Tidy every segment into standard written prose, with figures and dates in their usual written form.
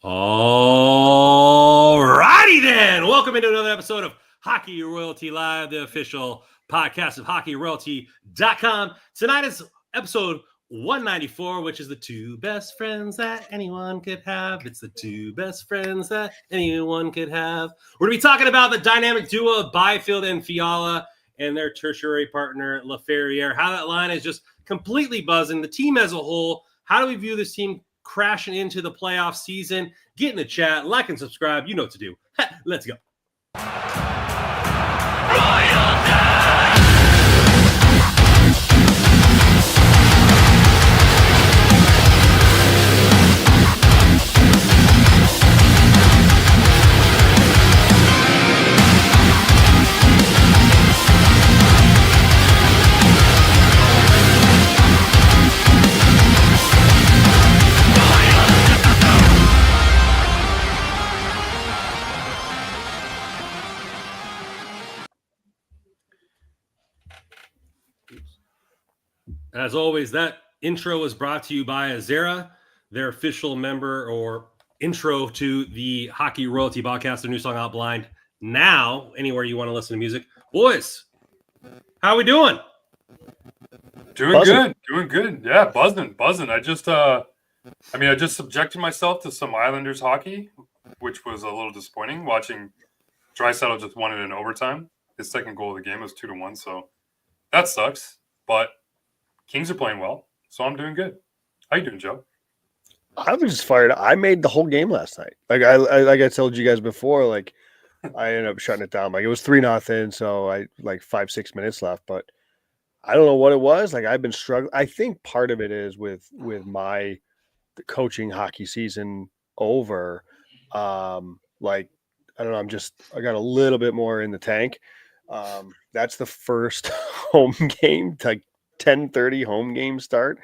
All righty then. Welcome into another episode of Hockey Royalty Live, the official podcast of hockeyroyalty.com. Tonight is episode 194, which is the two best friends that anyone could have. It's the two best friends that anyone could have. We're going to be talking about the dynamic duo of Byfield and Fiala and their tertiary partner, LaFerriere. How that line is just completely buzzing. The team as a whole, how do we view this team crashing into the playoff season? Get in the chat, like and subscribe. You know what to do. Let's go. As always, that intro was brought to you by Ezera, their official member or intro to the Hockey Royalty podcast. Their new song Out Blind now anywhere you want to listen to music. Boys, how we doing? Doing good. Yeah, buzzing. I just subjected myself to some Islanders hockey, which was a little disappointing. Watching Draisaitl just won it in overtime. His second goal of the game was 2-1, so that sucks. But Kings are playing well, so I'm doing good. How you doing, Joe? I was just fired up. I made the whole game last night. Like I told you guys before, like I ended up shutting it down. Like it was 3-0, so I like 5-6 minutes left. But I don't know what it was. Like I've been struggling. I think part of it is with my coaching hockey season over. Like I don't know. I got a little bit more in the tank. That's the first home game, like 10:30 home game start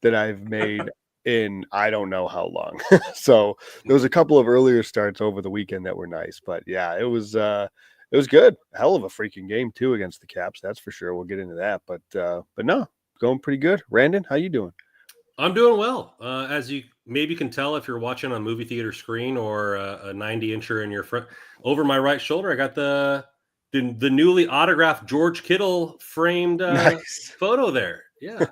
that I've made in I don't know how long. So there was a couple of earlier starts over the weekend that were nice, but yeah, it was good. Hell of a freaking game too against the Caps, that's for sure. We'll get into that, but no, going pretty good. Randon, how you doing? I'm doing well. As you maybe can tell if you're watching on movie theater screen or a 90-incher in your front. Over my right shoulder, I got the newly autographed George Kittle framed Nice photo there. Yeah.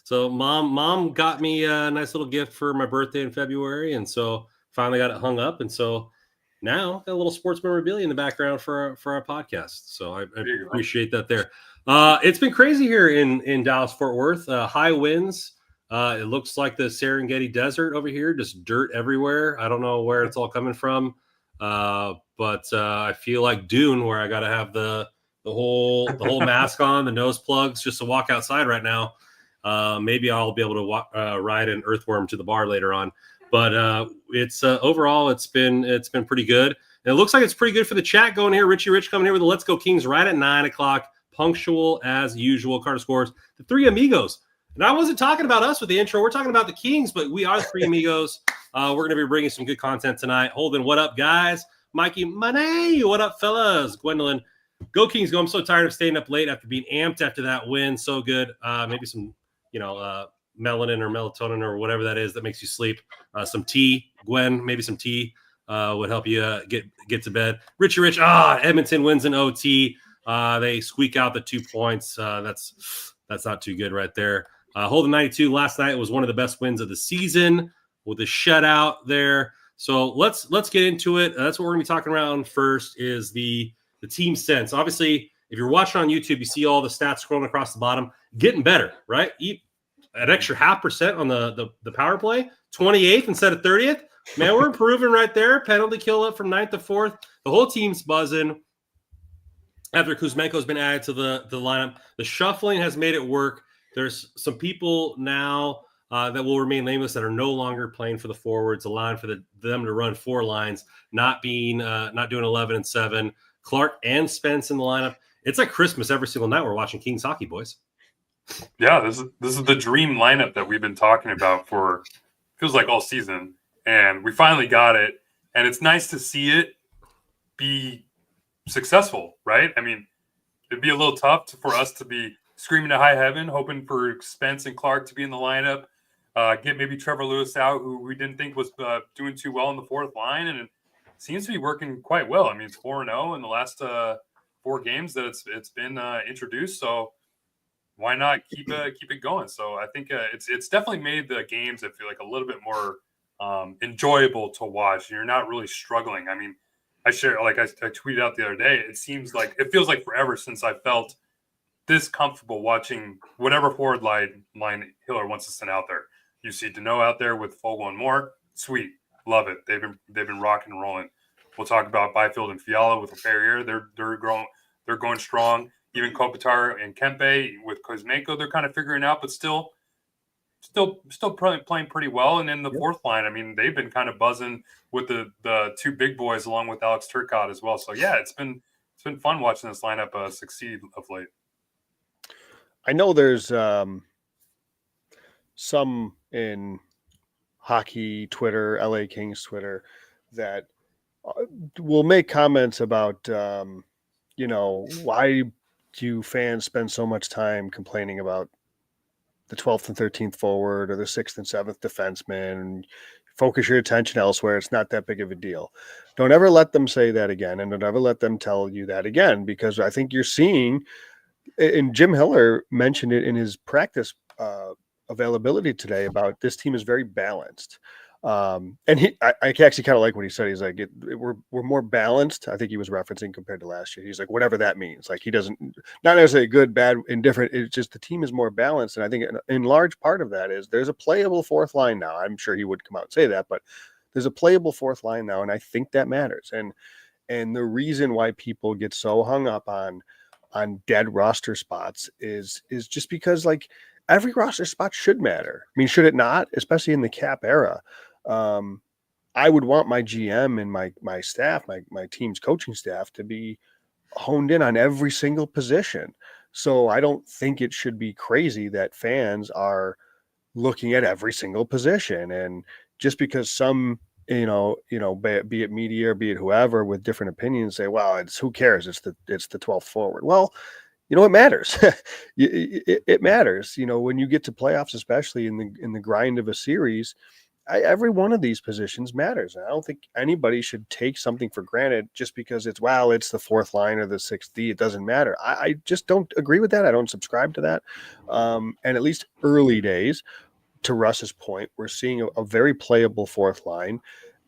So mom got me a nice little gift for my birthday in February, and so finally got it hung up, and so now got a little sports memorabilia in the background for our podcast. So I appreciate that there. It's been crazy here in Dallas Fort Worth. High winds. It looks like the Serengeti Desert over here, just dirt everywhere. I don't know where it's all coming from. But I feel like Dune, where I got to have the whole mask on, the nose plugs, just to walk outside right now. Maybe I'll be able to ride an earthworm to the bar later on. But it's overall, it's been pretty good. And it looks like it's pretty good for the chat going here. Richie Rich coming here with the Let's Go Kings right at 9:00, punctual as usual. Carter Scores, the three amigos. And I wasn't talking about us with the intro. We're talking about the Kings, but we are the three amigos. We're going to be bringing some good content tonight. Holden, what up, guys? Mikey, money, what up, fellas? Gwendolyn, go Kings, go. I'm so tired of staying up late after being amped after that win. So good. Maybe some, melanin or melatonin or whatever that is that makes you sleep. Some tea, Gwen, maybe some tea would help you get to bed. Richie Rich, Edmonton wins in OT. They squeak out the 2 points. That's not too good right there. Holden 92 last night was one of the best wins of the season with a shutout there. So let's get into it. That's what we're going to be talking around first is the team sense. Obviously, if you're watching on YouTube, you see all the stats scrolling across the bottom. Getting better, right? An extra 0.5% on the power play. 28th instead of 30th. Man, we're improving right there. Penalty kill up from 9th to 4th. The whole team's buzzing. After Kuzmenko's been added to the lineup, the shuffling has made it work. There's some people now that will remain nameless that are no longer playing for the forwards, allowing for them to run 4 lines, not doing 11 and 7. Clark and Spence in the lineup. It's like Christmas every single night. We're watching Kings hockey, boys. Yeah, this is the dream lineup that we've been talking about for feels like all season, and we finally got it. And it's nice to see it be successful, right? I mean, it'd be a little tough for us to be screaming to high heaven, hoping for Spence and Clark to be in the lineup. get maybe Trevor Lewis out, who we didn't think was doing too well in the fourth line, and it seems to be working quite well. I mean, it's 4-0 in the last 4 games that it's been introduced. So why not keep it going? So I think it's definitely made the games, I feel like, a little bit more enjoyable to watch. You're not really struggling. I mean, I tweeted out the other day. It feels like forever since I felt this comfortable watching whatever forward line Hiller wants to send out there. You see Deneau out there with Fogle and Moore. Sweet, love it. They've been rocking and rolling. We'll talk about Byfield and Fiala with Ferrier. They're going strong. Even Kopitar and Kempe with Kuzmenko, they're kind of figuring out, but still playing pretty well. And in the fourth line, I mean, they've been kind of buzzing with the 2 big boys along with Alex Turcotte as well. So yeah, it's been fun watching this lineup succeed of late. I know there's some in hockey Twitter, LA Kings Twitter, that will make comments about, why do fans spend so much time complaining about the 12th and 13th forward or the 6th and 7th defenseman, and focus your attention elsewhere. It's not that big of a deal. Don't ever let them say that again, and don't ever let them tell you that again, because I think you're seeing, and Jim Hiller mentioned it in his practice availability today, about this team is very balanced. And I actually kind of like what he said. He's like, we're more balanced. I think he was referencing compared to last year. He's like, whatever that means. Like, he doesn't, not necessarily good, bad, indifferent. It's just the team is more balanced. And I think in large part of that is there's a playable fourth line now. I'm sure he would come out and say that, but there's a playable fourth line now. And I think that matters. And the reason why people get so hung up on dead roster spots is just because, like, every roster spot should matter. I mean, should it not? Especially in the cap era. I would want my GM and my staff, my team's coaching staff, to be honed in on every single position. So I don't think it should be crazy that fans are looking at every single position. And just because some, be it media or be it whoever with different opinions say, well, who cares? It's the 12th forward. Well, it matters. It matters. When you get to playoffs, especially in the grind of a series, every one of these positions matters. And I don't think anybody should take something for granted just because it's the fourth line or the 6th D. It doesn't matter. I just don't agree with that. I don't subscribe to that. And at least early days, to Russ's point, we're seeing a very playable fourth line.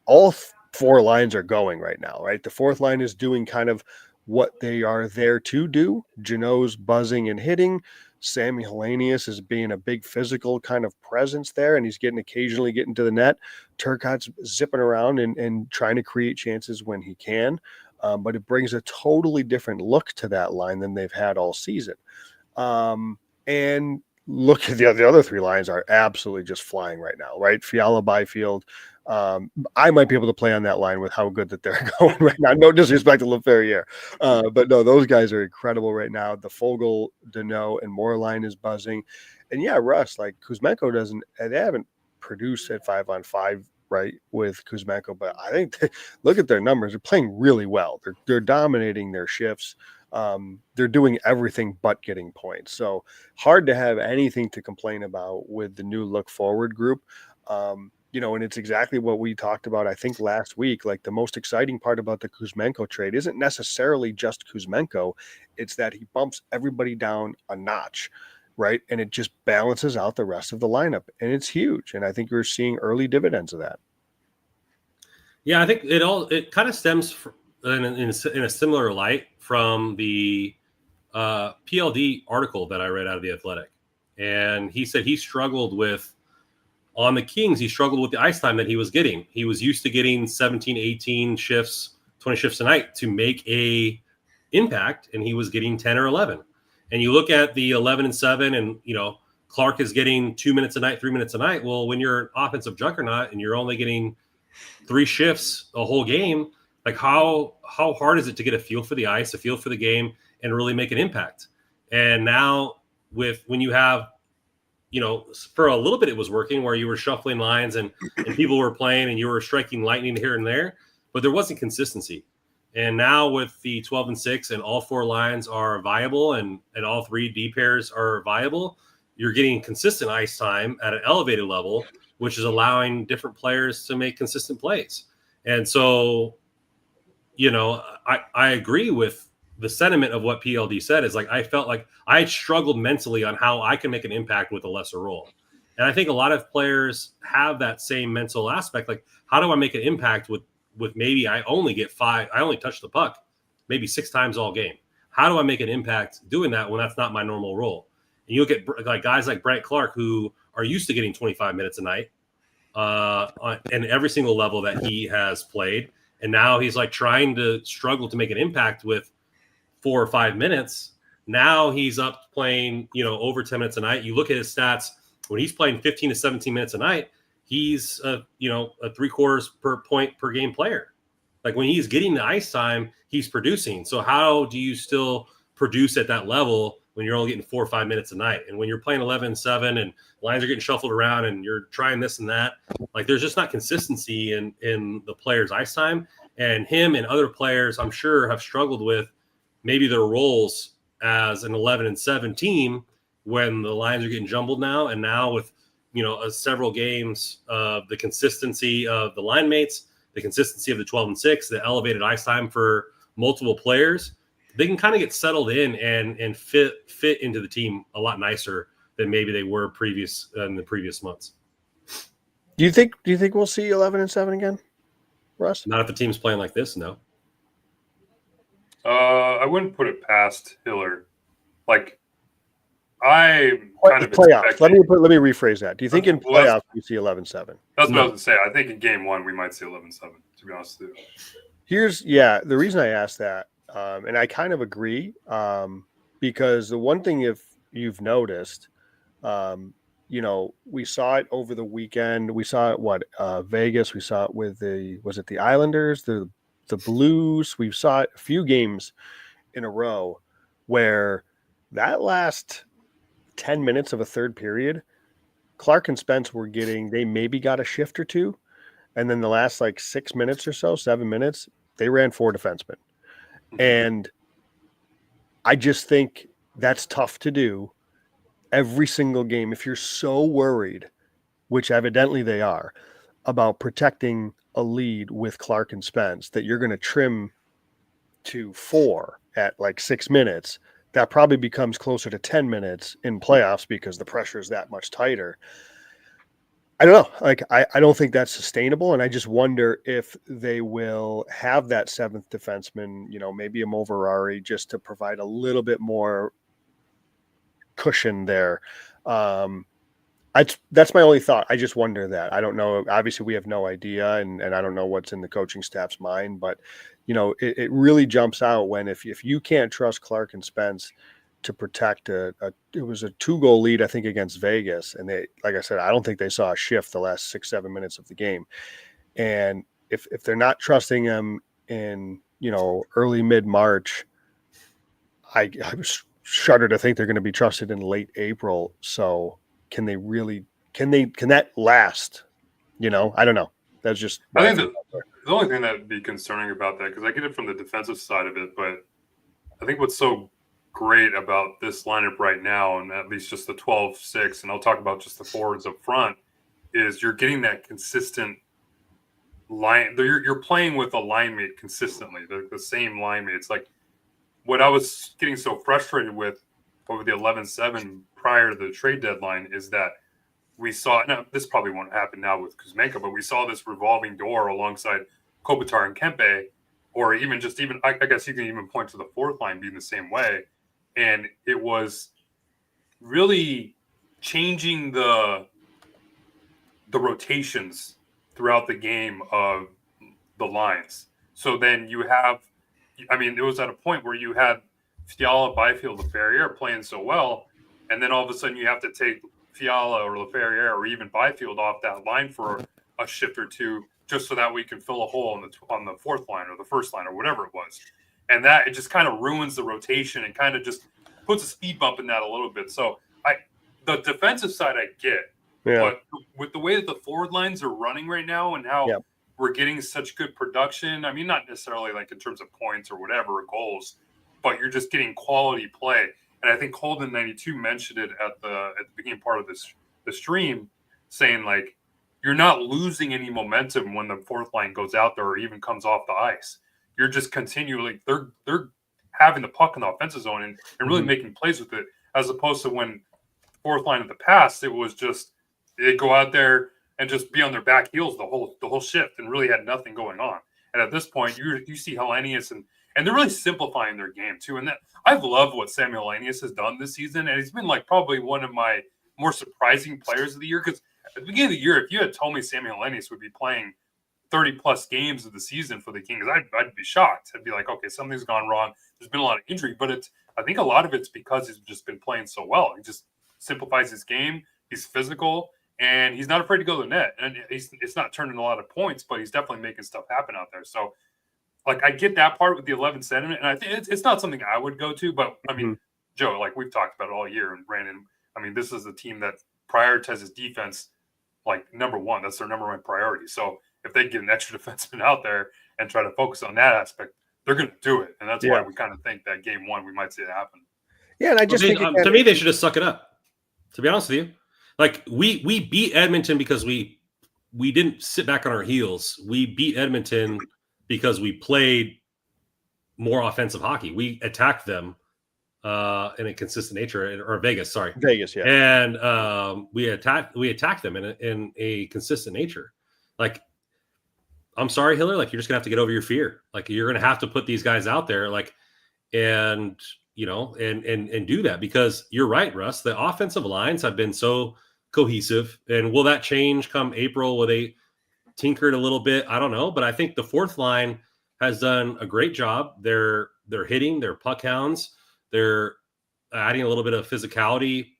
All 4 lines are going right now, right? The fourth line is doing kind of what they are there to do. Jeannot's buzzing and hitting. Sammy Hellenius is being a big physical kind of presence there, and he's occasionally getting to the net. Turcotte's zipping around and trying to create chances when he can, but it brings a totally different look to that line than they've had all season. And look at the other 3 lines are absolutely just flying right now, right? Fiala, Byfield. I might be able to play on that line with how good that they're going right now. No disrespect to Leferrier, but no, those guys are incredible right now. The Fogle, Deneau, and Moore line is buzzing, and yeah, Russ, like, Kuzmenko they haven't produced at 5-on-5 right with Kuzmenko, but I think look at their numbers. They're playing really well. They're dominating their shifts. They're doing everything but getting points. So hard to have anything to complain about with the new look forward group. And it's exactly what we talked about, I think, last week. Like, the most exciting part about the Kuzmenko trade isn't necessarily just Kuzmenko. It's that he bumps everybody down a notch, right? And it just balances out the rest of the lineup. And it's huge. And I think we're seeing early dividends of that. Yeah, I think it kind of stems in a similar light from the PLD article that I read out of The Athletic. And he said he struggled with, on the Kings, he struggled with the ice time that he was getting. He was used to getting 17, 18 shifts, 20 shifts a night to make a impact, and he was getting 10 or 11. And you look at the 11 and 7, and, Clark is getting 2 minutes a night, 3 minutes a night. Well, when you're an offensive juggernaut and you're only getting 3 shifts a whole game, like, how hard is it to get a feel for the ice, a feel for the game, and really make an impact? And now when you have, for a little bit it was working where you were shuffling lines and people were playing and you were striking lightning here and there, but there wasn't consistency. And now with the 12 and 6 and all 4 lines are viable and all 3 D pairs are viable, you're getting consistent ice time at an elevated level, which is allowing different players to make consistent plays. And so, I agree with the sentiment of what PLD said. Is like, I felt like I struggled mentally on how I can make an impact with a lesser role. And I think a lot of players have that same mental aspect. Like, how do I make an impact with maybe I only get 5, I only touch the puck maybe 6 times all game. How do I make an impact doing that when that's not my normal role? And you look at like guys like Brent Clark, who are used to getting 25 minutes a night and every single level that he has played. And now he's like trying to struggle to make an impact with 4 or 5 minutes. Now he's up playing, over 10 minutes a night. You look at his stats when he's playing 15 to 17 minutes a night, he's a 3/4 per point per game player. Like when he's getting the ice time, he's producing. So how do you still produce at that level when you're only getting 4 or 5 minutes a night? And when you're playing 11-7 and lines are getting shuffled around and you're trying this and that, like there's just not consistency in the player's ice time. And him and other players, I'm sure, have struggled with maybe their roles as an 11-7 team when the lines are getting jumbled now. And now with, several games of the consistency of the line mates, the consistency of the 12-6, the elevated ice time for multiple players, they can kind of get settled in and fit into the team a lot nicer than maybe they were in the previous months. Do you think we'll see 11-7 again, Russ? Not if the team's playing like this, no. I wouldn't put it past Hiller. Like, I kind of playoffs. Let me rephrase that. Do you think in playoffs we see 11-7? That's what I was going to say. I think in game 1 we might see 11-7. To be honest with you. The reason I asked that, and I kind of agree, because the one thing, if you've noticed, we saw it over the weekend. We saw it Vegas. We saw it with the Islanders, the Blues. We saw it a few games in a row where that last 10 minutes of a third period, Clark and Spence were they maybe got a shift or two. And then the last 6 minutes or so, 7 minutes, they ran 4 defensemen. And I just think that's tough to do every single game. If you're so worried, which evidently they are, about protecting a lead with Clark and Spence, that you're going to trim to 4 at 6 minutes, that probably becomes closer to 10 minutes in playoffs because the pressure is that much tighter. I don't know. I don't think that's sustainable. And I just wonder if they will have that 7th defenseman, maybe a Moverari, just to provide a little bit more cushion there. That's my only thought. I just wonder that. I don't know. Obviously we have no idea, and I don't know what's in the coaching staff's mind, but it really jumps out when, if you can't trust Clark and Spence to protect it was a 2-goal lead, I think, against Vegas. And they, like I said, I don't think they saw a shift the last 6-7 minutes of the game. And if they're not trusting them in, early mid-March, I shudder to think they're going to be trusted in late April. So can that last? I don't know. That's just, I think the only thing that would be concerning about that, because I get it from the defensive side of it, but I think what's so great about this lineup right now, and at least just the 12-6, and I'll talk about just the forwards up front, is you're getting that consistent line. You're playing with a line mate consistently, the same line mate. It's like what I was getting so frustrated with over the 11-7 prior to the trade deadline is that we saw, now this probably won't happen now with Kuzmenko, but we saw this revolving door alongside Kopitar and Kempe, or even I guess you can even point to the 4th line being the same way. And it was really changing the rotations throughout the game of the lines. So then it was at a point where you had Fiala, Byfield, Laferriere playing so well, and then all of a sudden you have to take Fiala or Laferriere or even Byfield off that line for a shift or two, just so that we can fill a hole on the 4th line or the 1st line or whatever it was. And that, it just kind of ruins the rotation and kind of just puts a speed bump in that a little bit. So the defensive side I get, but with the way that the forward lines are running right now and how we're getting such good production, not necessarily in terms of points or whatever, or goals, but you're just getting quality play. And I think Holden92 mentioned it at the beginning part of the stream, saying like, you're not losing any momentum when the fourth line goes out there or even comes off the ice. You're just continually they're having the puck in the offensive zone and really making plays with it, as opposed to when fourth line in the past, it was just they'd go out there and just be on their back heels the whole shift and really had nothing going on. And at this point, you see Hellenius and they're really simplifying their game too. And that I've loved what Samuel Hellenius has done this season, and he's been like probably one of my more surprising players of the year, because at the beginning of the year, if you had told me Samuel Hellenius would be playing 30-plus games of the season for the Kings, I'd be shocked. I'd be like, okay, something's gone wrong. There's been a lot of injury, but I think a lot of it's because he's just been playing so well. He just simplifies his game. He's physical, and he's not afraid to go to the net. And it's not turning a lot of points, but he's definitely making stuff happen out there. So, like, I get that part with the 11 sentiment, and I think it's not something I would go to. But, I mean, Joe, like we've talked about it all year, and Brandon, I mean, this is a team that prioritizes defense like number one. That's their number one priority. So if they get an extra defenseman out there and try to focus on that aspect, they're going to do it. And that's why we kind of think that game one, we might see it happen. Yeah, and I just think to me, they should just suck it up. To be honest with you, like we beat Edmonton because we didn't sit back on our heels. We beat Edmonton because we played more offensive hockey. We attacked them in a consistent nature, or Vegas, yeah. And we attacked them in a consistent nature. Like, I'm sorry, Hiller, like you're just gonna have to get over your fear. Like you're gonna have to put these guys out there, like, and you know, and do that, because you're right, Russ. The offensive lines have been so cohesive, and will that change come April? Will they tinker it a little bit? I don't know, but I think the fourth line has done a great job. They're hitting, they're puck hounds. They're adding a little bit of physicality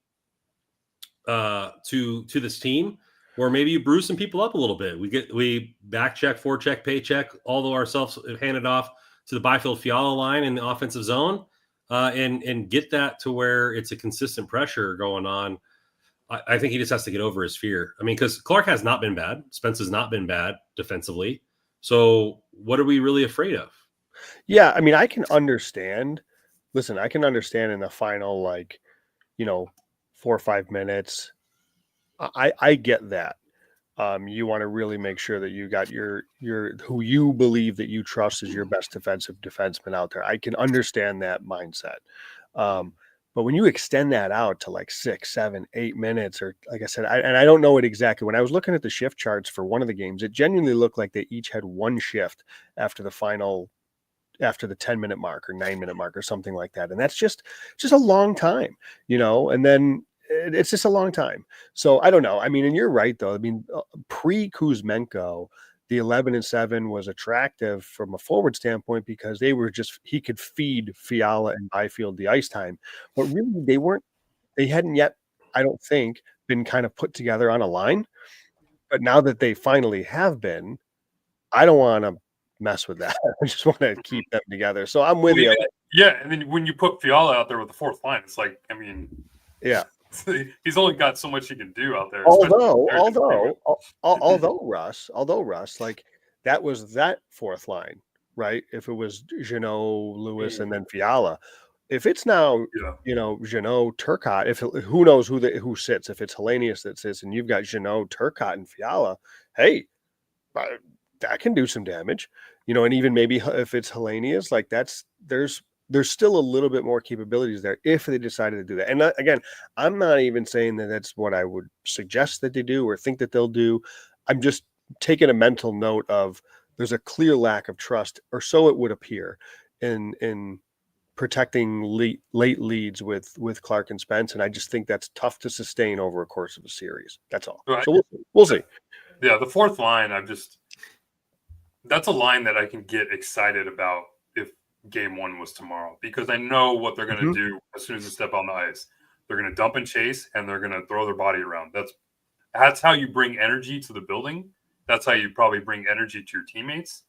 to this team, or maybe you bruise some people up a little bit. We back check, forecheck, paycheck, although ourselves handed off to the Byfield Fiala line in the offensive zone, and get that to where it's a consistent pressure going on. I think he just has to get over his fear. I mean, because Clark has not been bad. Spence has not been bad defensively. So what are we really afraid of? Yeah, I mean, I can understand. Listen, I can understand in the final, 4 or 5 minutes. I get that. You want to really make sure that you got your who you believe that you trust is your best defensive defenseman out there. I can understand that mindset. But when you extend that out to like 6, 7, 8 minutes, or like I said, I don't know it exactly. When I was looking at the shift charts for one of the games, it genuinely looked like they each had one shift after the 10-minute mark or 9-minute mark or something like that. And that's just a long time, and then it's just a long time. So I don't know. I mean, and you're right though. I mean, pre-Kuzmenko, the 11-7 was attractive from a forward standpoint because he could feed Fiala and Byfield the ice time, but really they hadn't yet, I don't think, been kind of put together on a line. But now that they finally have been, I don't want to mess with that. I just want to keep them together. So I'm with you. Yeah, and then when you put Fiala out there with the fourth line, it's like, I mean, yeah, he's only got so much he can do out there. Although Russ, like that was that fourth line, right? If it was Jeannot, Lewis, and then Fiala, if it's now, Jeannot, Turcotte, who knows who sits? If it's Hellenius that sits, and you've got Jeannot, Turcotte, and Fiala, hey, that can do some damage, and even maybe if it's Hellenius, like there's still a little bit more capabilities there if they decided to do that. And again, I'm not even saying that that's what I would suggest that they do or think that they'll do. I'm just taking a mental note of there's a clear lack of trust, or so it would appear, in protecting late leads with Clark and Spence. And I just think that's tough to sustain over a course of a series. That's all. Right. So we'll see. Yeah, the fourth line, that's a line that I can get excited about if game one was tomorrow, because I know what they're going to do as soon as they step on the ice. They're going to dump and chase, and they're going to throw their body around. That's how you bring energy to the building. That's how you probably bring energy to your teammates.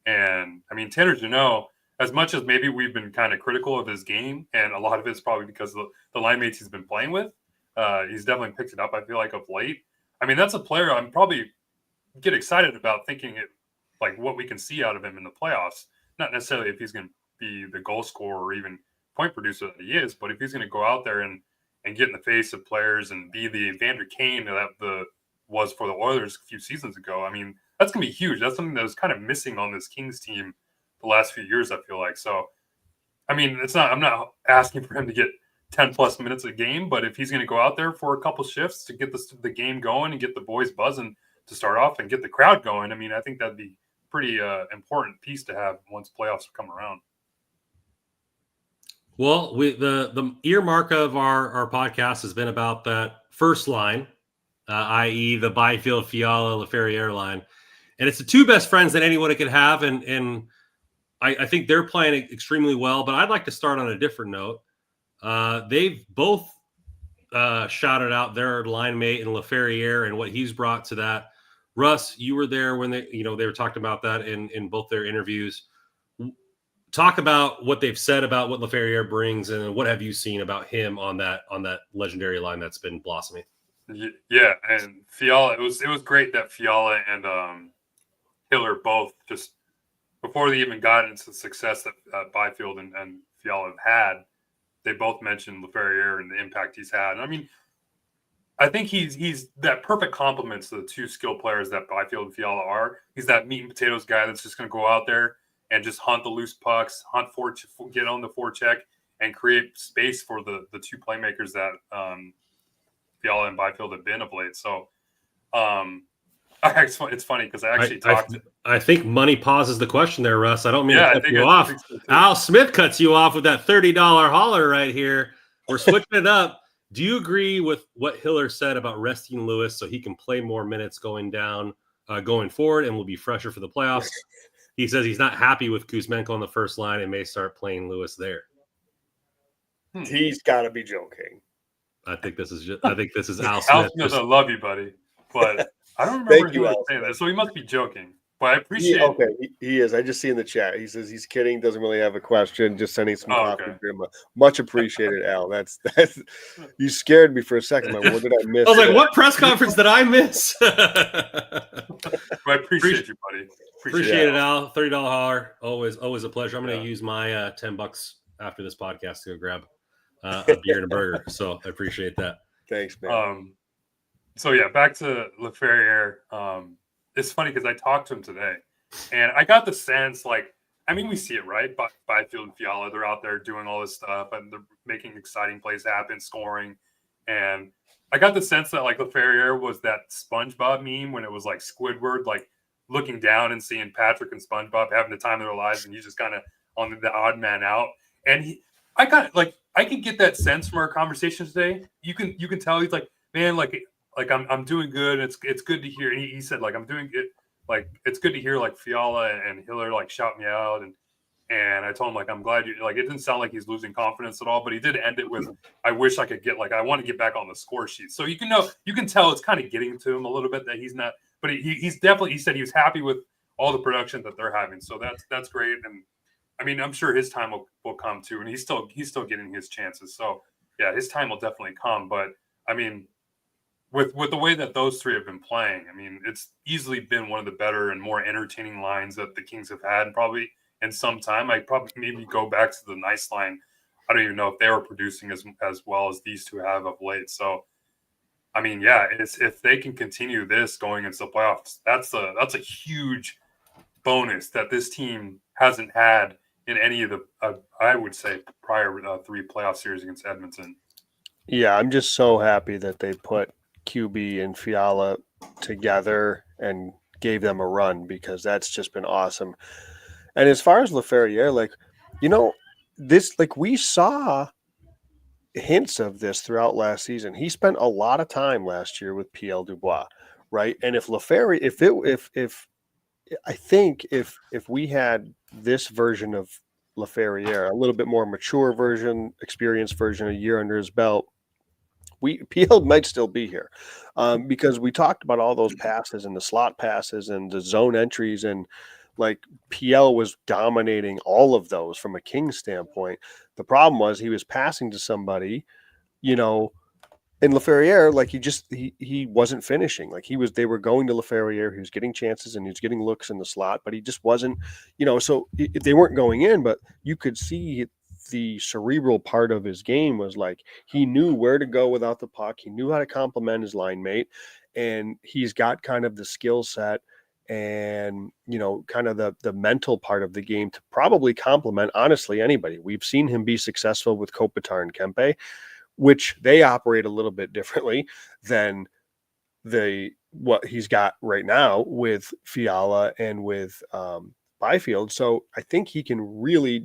And I mean, Tanner Jeannot, as much as maybe we've been kind of critical of his game, and a lot of it's probably because of the line mates he's been playing with, he's definitely picked it up, I feel like, of late. I mean, that's a player I'm probably get excited about, thinking it like what we can see out of him in the playoffs. Not necessarily if he's going to be the goal scorer or even point producer that he is, but if he's going to go out there and get in the face of players and be the Evander Kane that was for the Oilers a few seasons ago, I mean, that's going to be huge. That's something that was kind of missing on this Kings team the last few years, I feel like. So, I mean, I'm not asking for him to get 10 plus minutes a game, but if he's going to go out there for a couple shifts to get the game going and get the boys buzzing to start off and get the crowd going, I mean, I think that'd be pretty important piece to have once playoffs come around. Well, the earmark of our podcast has been about that first line, i.e. the Byfield, Fiala, Laferriere line. And it's the two best friends that anyone could have. And I think they're playing extremely well. But I'd like to start on a different note. They've both shouted out their line mate in Laferriere and what he's brought to that. Russ, you were there when they were talking about that in both their interviews. Talk about what they've said about what Laferriere brings, and what have you seen about him on that legendary line that's been blossoming. Yeah, and Fiala, it was great that Fiala and Hiller both, just before they even got into the success that Byfield and Fiala have had, they both mentioned Laferriere and the impact he's had. And I mean, I think he's that perfect complement to the two skilled players that Byfield and Fiala are. He's that meat and potatoes guy that's just going to go out there and just hunt the loose pucks, get on the forecheck, and create space for the two playmakers that Fiala and Byfield have been of late. So it's funny because I actually talked. I think money pauses the question there, Russ. I don't mean to cut you off. So Al Smith cuts you off with that $30 holler right here. We're switching it up. Do you agree with what Hiller said about resting Lewis so he can play more minutes going forward and will be fresher for the playoffs? He says he's not happy with Kuzmenko on the first line and may start playing Lewis there. He's got to be joking. I think this is Al Smith. Al Smith, I love you, buddy, but I don't remember him saying that, so he must be joking. But I appreciate it. Okay, he is. I just see in the chat. He says he's kidding, doesn't really have a question, just sending some coffee to him. Much appreciated, Al. That's you scared me for a second. Like, what did I miss? I was like, what press conference did I miss? I appreciate you, buddy. Appreciate it, Al. $30 holler. Always a pleasure. I'm going to use my $10 after this podcast to go grab a beer and a burger. So I appreciate that. Thanks, man. So yeah, back to Laferriere. It's funny because I talked to him today, and I got the sense, like, I mean, we see it, right? Byfield and Fiala, they're out there doing all this stuff, and they're making exciting plays happen, scoring. And I got the sense that, like, Laferriere was that SpongeBob meme when it was, like, Squidward, like, looking down and seeing Patrick and SpongeBob having the time of their lives, and he's just kind of on the odd man out. And I can get that sense from our conversation today. You can tell he's like, man, like I'm doing good. It's good to hear. And he said, like, I'm doing it. Like, it's good to hear, like, Fiala and Hiller, like, shout me out. And I told him, like, I'm glad you, like, it didn't sound like he's losing confidence at all, but he did end it with, I wish I could get, like, I want to get back on the score sheet. So you can tell it's kind of getting to him a little bit that he's not, but he's definitely, he said he was happy with all the production that they're having. So that's great. And I mean, I'm sure his time will come too. And he's still getting his chances. So yeah, his time will definitely come. But I mean, with the way that those three have been playing, I mean, it's easily been one of the better and more entertaining lines that the Kings have had probably in some time. I probably maybe go back to the nice line. I don't even know if they were producing as well as these two have of late. So, I mean, yeah, if they can continue this going into the playoffs, that's a huge bonus that this team hasn't had in any of the, I would say, prior 3 playoff series against Edmonton. Yeah, I'm just so happy that they put QB and Fiala together and gave them a run, because that's just been awesome. And as far as Laferriere, like, this, like, we saw hints of this throughout last season. He spent a lot of time last year with PL Dubois, right? And if Laferriere, I think if we had this version of Laferriere, a little bit more mature version, experienced version, a year under his belt, PL might still be here, because we talked about all those passes and the slot passes and the zone entries, and like PL was dominating all of those from a Kings standpoint. The problem was he was passing to somebody, and Laferriere, like he wasn't finishing. Like they were going to Laferriere. He was getting chances and he was getting looks in the slot, but he just wasn't, so they weren't going in, but you could see the cerebral part of his game was like he knew where to go without the puck. He knew how to complement his line mate, and he's got kind of the skill set and kind of the mental part of the game to probably complement honestly anybody. We've seen him be successful with Kopitar and Kempe, which they operate a little bit differently than what he's got right now with Fiala and with Byfield. So I think he can really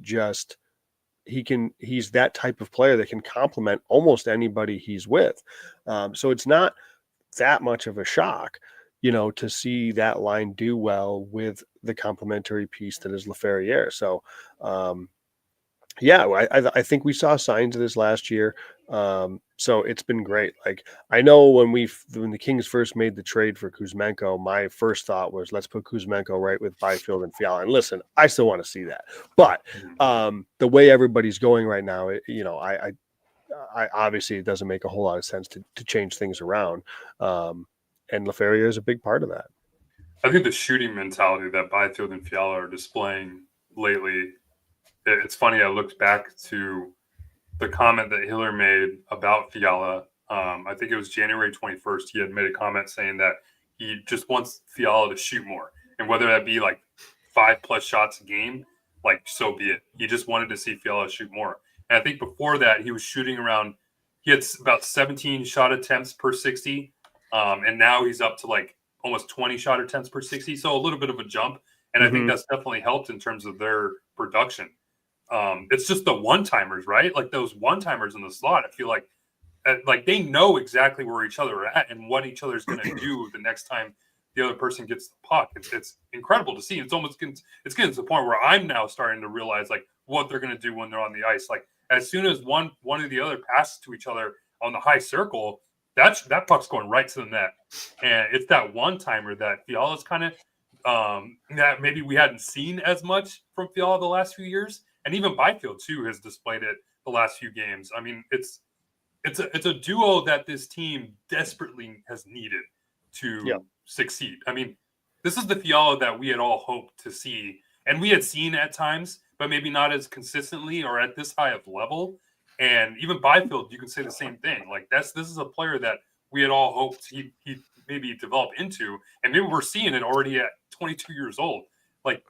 he's that type of player that can complement almost anybody he's with. So it's not that much of a shock, to see that line do well with the complementary piece that is Laferriere. So, I think we saw signs of this last year. So it's been great. Like I know when the Kings first made the trade for Kuzmenko, my first thought was let's put Kuzmenko right with Byfield and Fiala. And listen, I still want to see that, but the way everybody's going right now, I obviously it doesn't make a whole lot of sense to change things around. And Laferriere is a big part of that. I think the shooting mentality that Byfield and Fiala are displaying lately, it's funny. I looked back to the comment that Hiller made about Fiala. I think it was January 21st. He had made a comment saying that he just wants Fiala to shoot more. And whether that be like 5+ shots a game, like so be it. He just wanted to see Fiala shoot more. And I think before that, he was shooting around, he had about 17 shot attempts per 60. And now he's up to like almost 20 shot attempts per 60. So a little bit of a jump. And I think that's definitely helped in terms of their production. It's just the one-timers, right? Like those one-timers in the slot, I feel like they know exactly where each other are at and what each other's going to do the next time the other person gets the puck. It's incredible to see. It's getting to the point where I'm now starting to realize like what they're going to do when they're on the ice. Like as soon as one or the other passes to each other on the high circle, that puck's going right to the net. And it's that one-timer that Fiala's kind of that maybe we hadn't seen as much from Fiala the last few years. And even Byfield too has displayed it the last few games. I mean, it's a duo that this team desperately has needed to succeed. I mean, this is the Fiala that we had all hoped to see, and we had seen at times, but maybe not as consistently or at this high of level. And even Byfield, you can say the same thing. Like this is a player that we had all hoped he maybe develop into, and maybe we're seeing it already at 22 years old. Like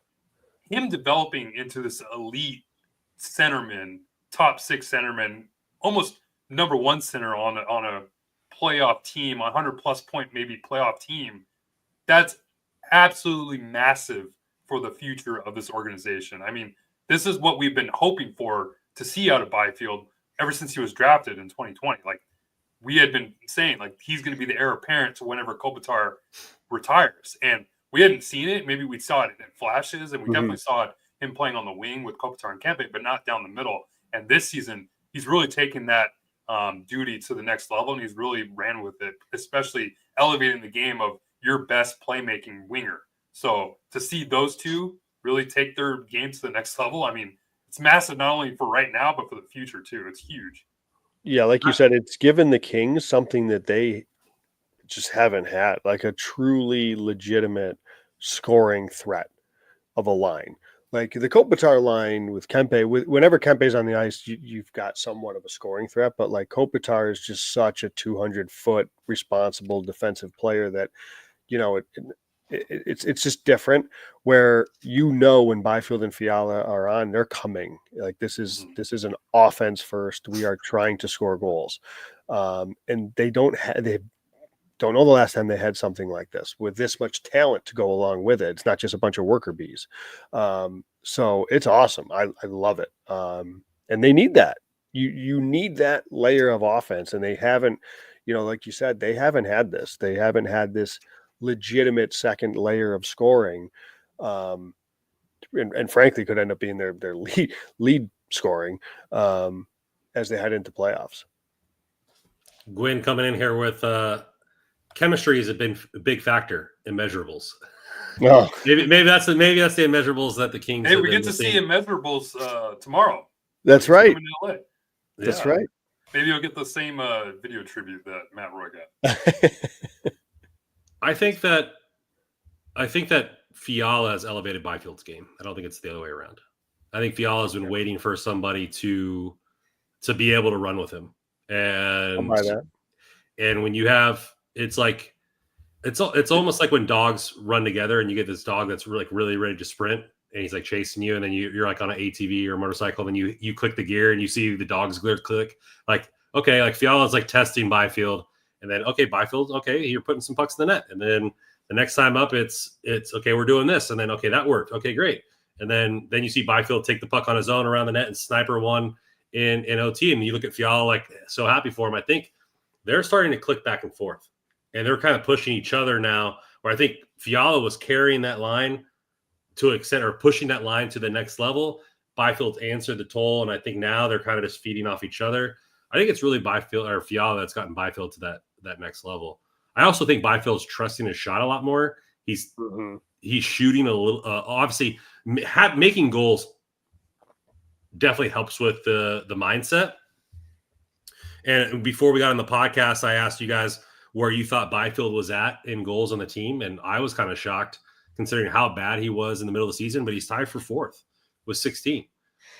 him developing into this elite centerman, top 6 centerman, almost number 1 center on a playoff team, 100+ point maybe playoff team. That's absolutely massive for the future of this organization. I mean, this is what we've been hoping for to see out of Byfield ever since he was drafted in 2020. Like we had been saying, like he's going to be the heir apparent to whenever Kopitar retires, and we hadn't seen it. Maybe we saw it in flashes, and we definitely saw it him playing on the wing with Kopitar and Kempe, but not down the middle. And this season, he's really taken that duty to the next level, and he's really ran with it, especially elevating the game of your best playmaking winger. So to see those two really take their game to the next level, I mean, it's massive not only for right now, but for the future too. It's huge. Yeah, like you said, it's given the Kings something that they just haven't had, like a truly legitimate scoring threat of a line. Like the Kopitar line with Kempe, whenever Kempe's on the ice, you've got somewhat of a scoring threat. But like Kopitar is just such a 200-foot responsible defensive player that, it's just different. Where when Byfield and Fiala are on, they're coming. Like this is an offense first. We are trying to score goals, and they don't know the last time they had something like this with this much talent to go along with it. It's not just a bunch of worker bees. So it's awesome. I love it. And they need that. You need that layer of offense, and they haven't, like you said, they haven't had this. They haven't had this legitimate second layer of scoring. And frankly could end up being their lead scoring as they head into playoffs. Gwyn coming in here with chemistry has been a big factor in measurables. No, maybe that's the immeasurables that the Kings. Hey, we get to see immeasurables tomorrow. That's right. LA. That's right. Maybe you'll get the same video tribute that Matt Roy got. I think that Fiala has elevated Byfield's game. I don't think it's the other way around. I think Fiala's been waiting for somebody to be able to run with him. I'll And buy that. and when you have, it's like it's almost like when dogs run together and you get this dog that's really ready to sprint and he's like chasing you, and then you're like on an ATV or a motorcycle, and you click the gear and you see the dogs click. Like, okay, like Fiala's like testing Byfield, and then okay, Byfield, okay, you're putting some pucks in the net, and then the next time up it's okay, we're doing this, and then okay, that worked, okay, great, and then you see Byfield take the puck on his own around the net and sniper one in OT, and you look at Fiala like so happy for him. I think they're starting to click back and forth, and they're kind of pushing each other now. Where I think Fiala was carrying that line to an extent, or pushing that line to the next level. Byfield's answered the toll, and I think now they're kind of just feeding off each other. I think it's really Byfield or Fiala that's gotten Byfield to that next level. I also think Byfield's trusting his shot a lot more. He's shooting a little. Obviously, making goals definitely helps with the mindset. And before we got on the podcast, I asked you guys where you thought Byfield was at in goals on the team, and I was kind of shocked considering how bad he was in the middle of the season. But he's tied for fourth with 16.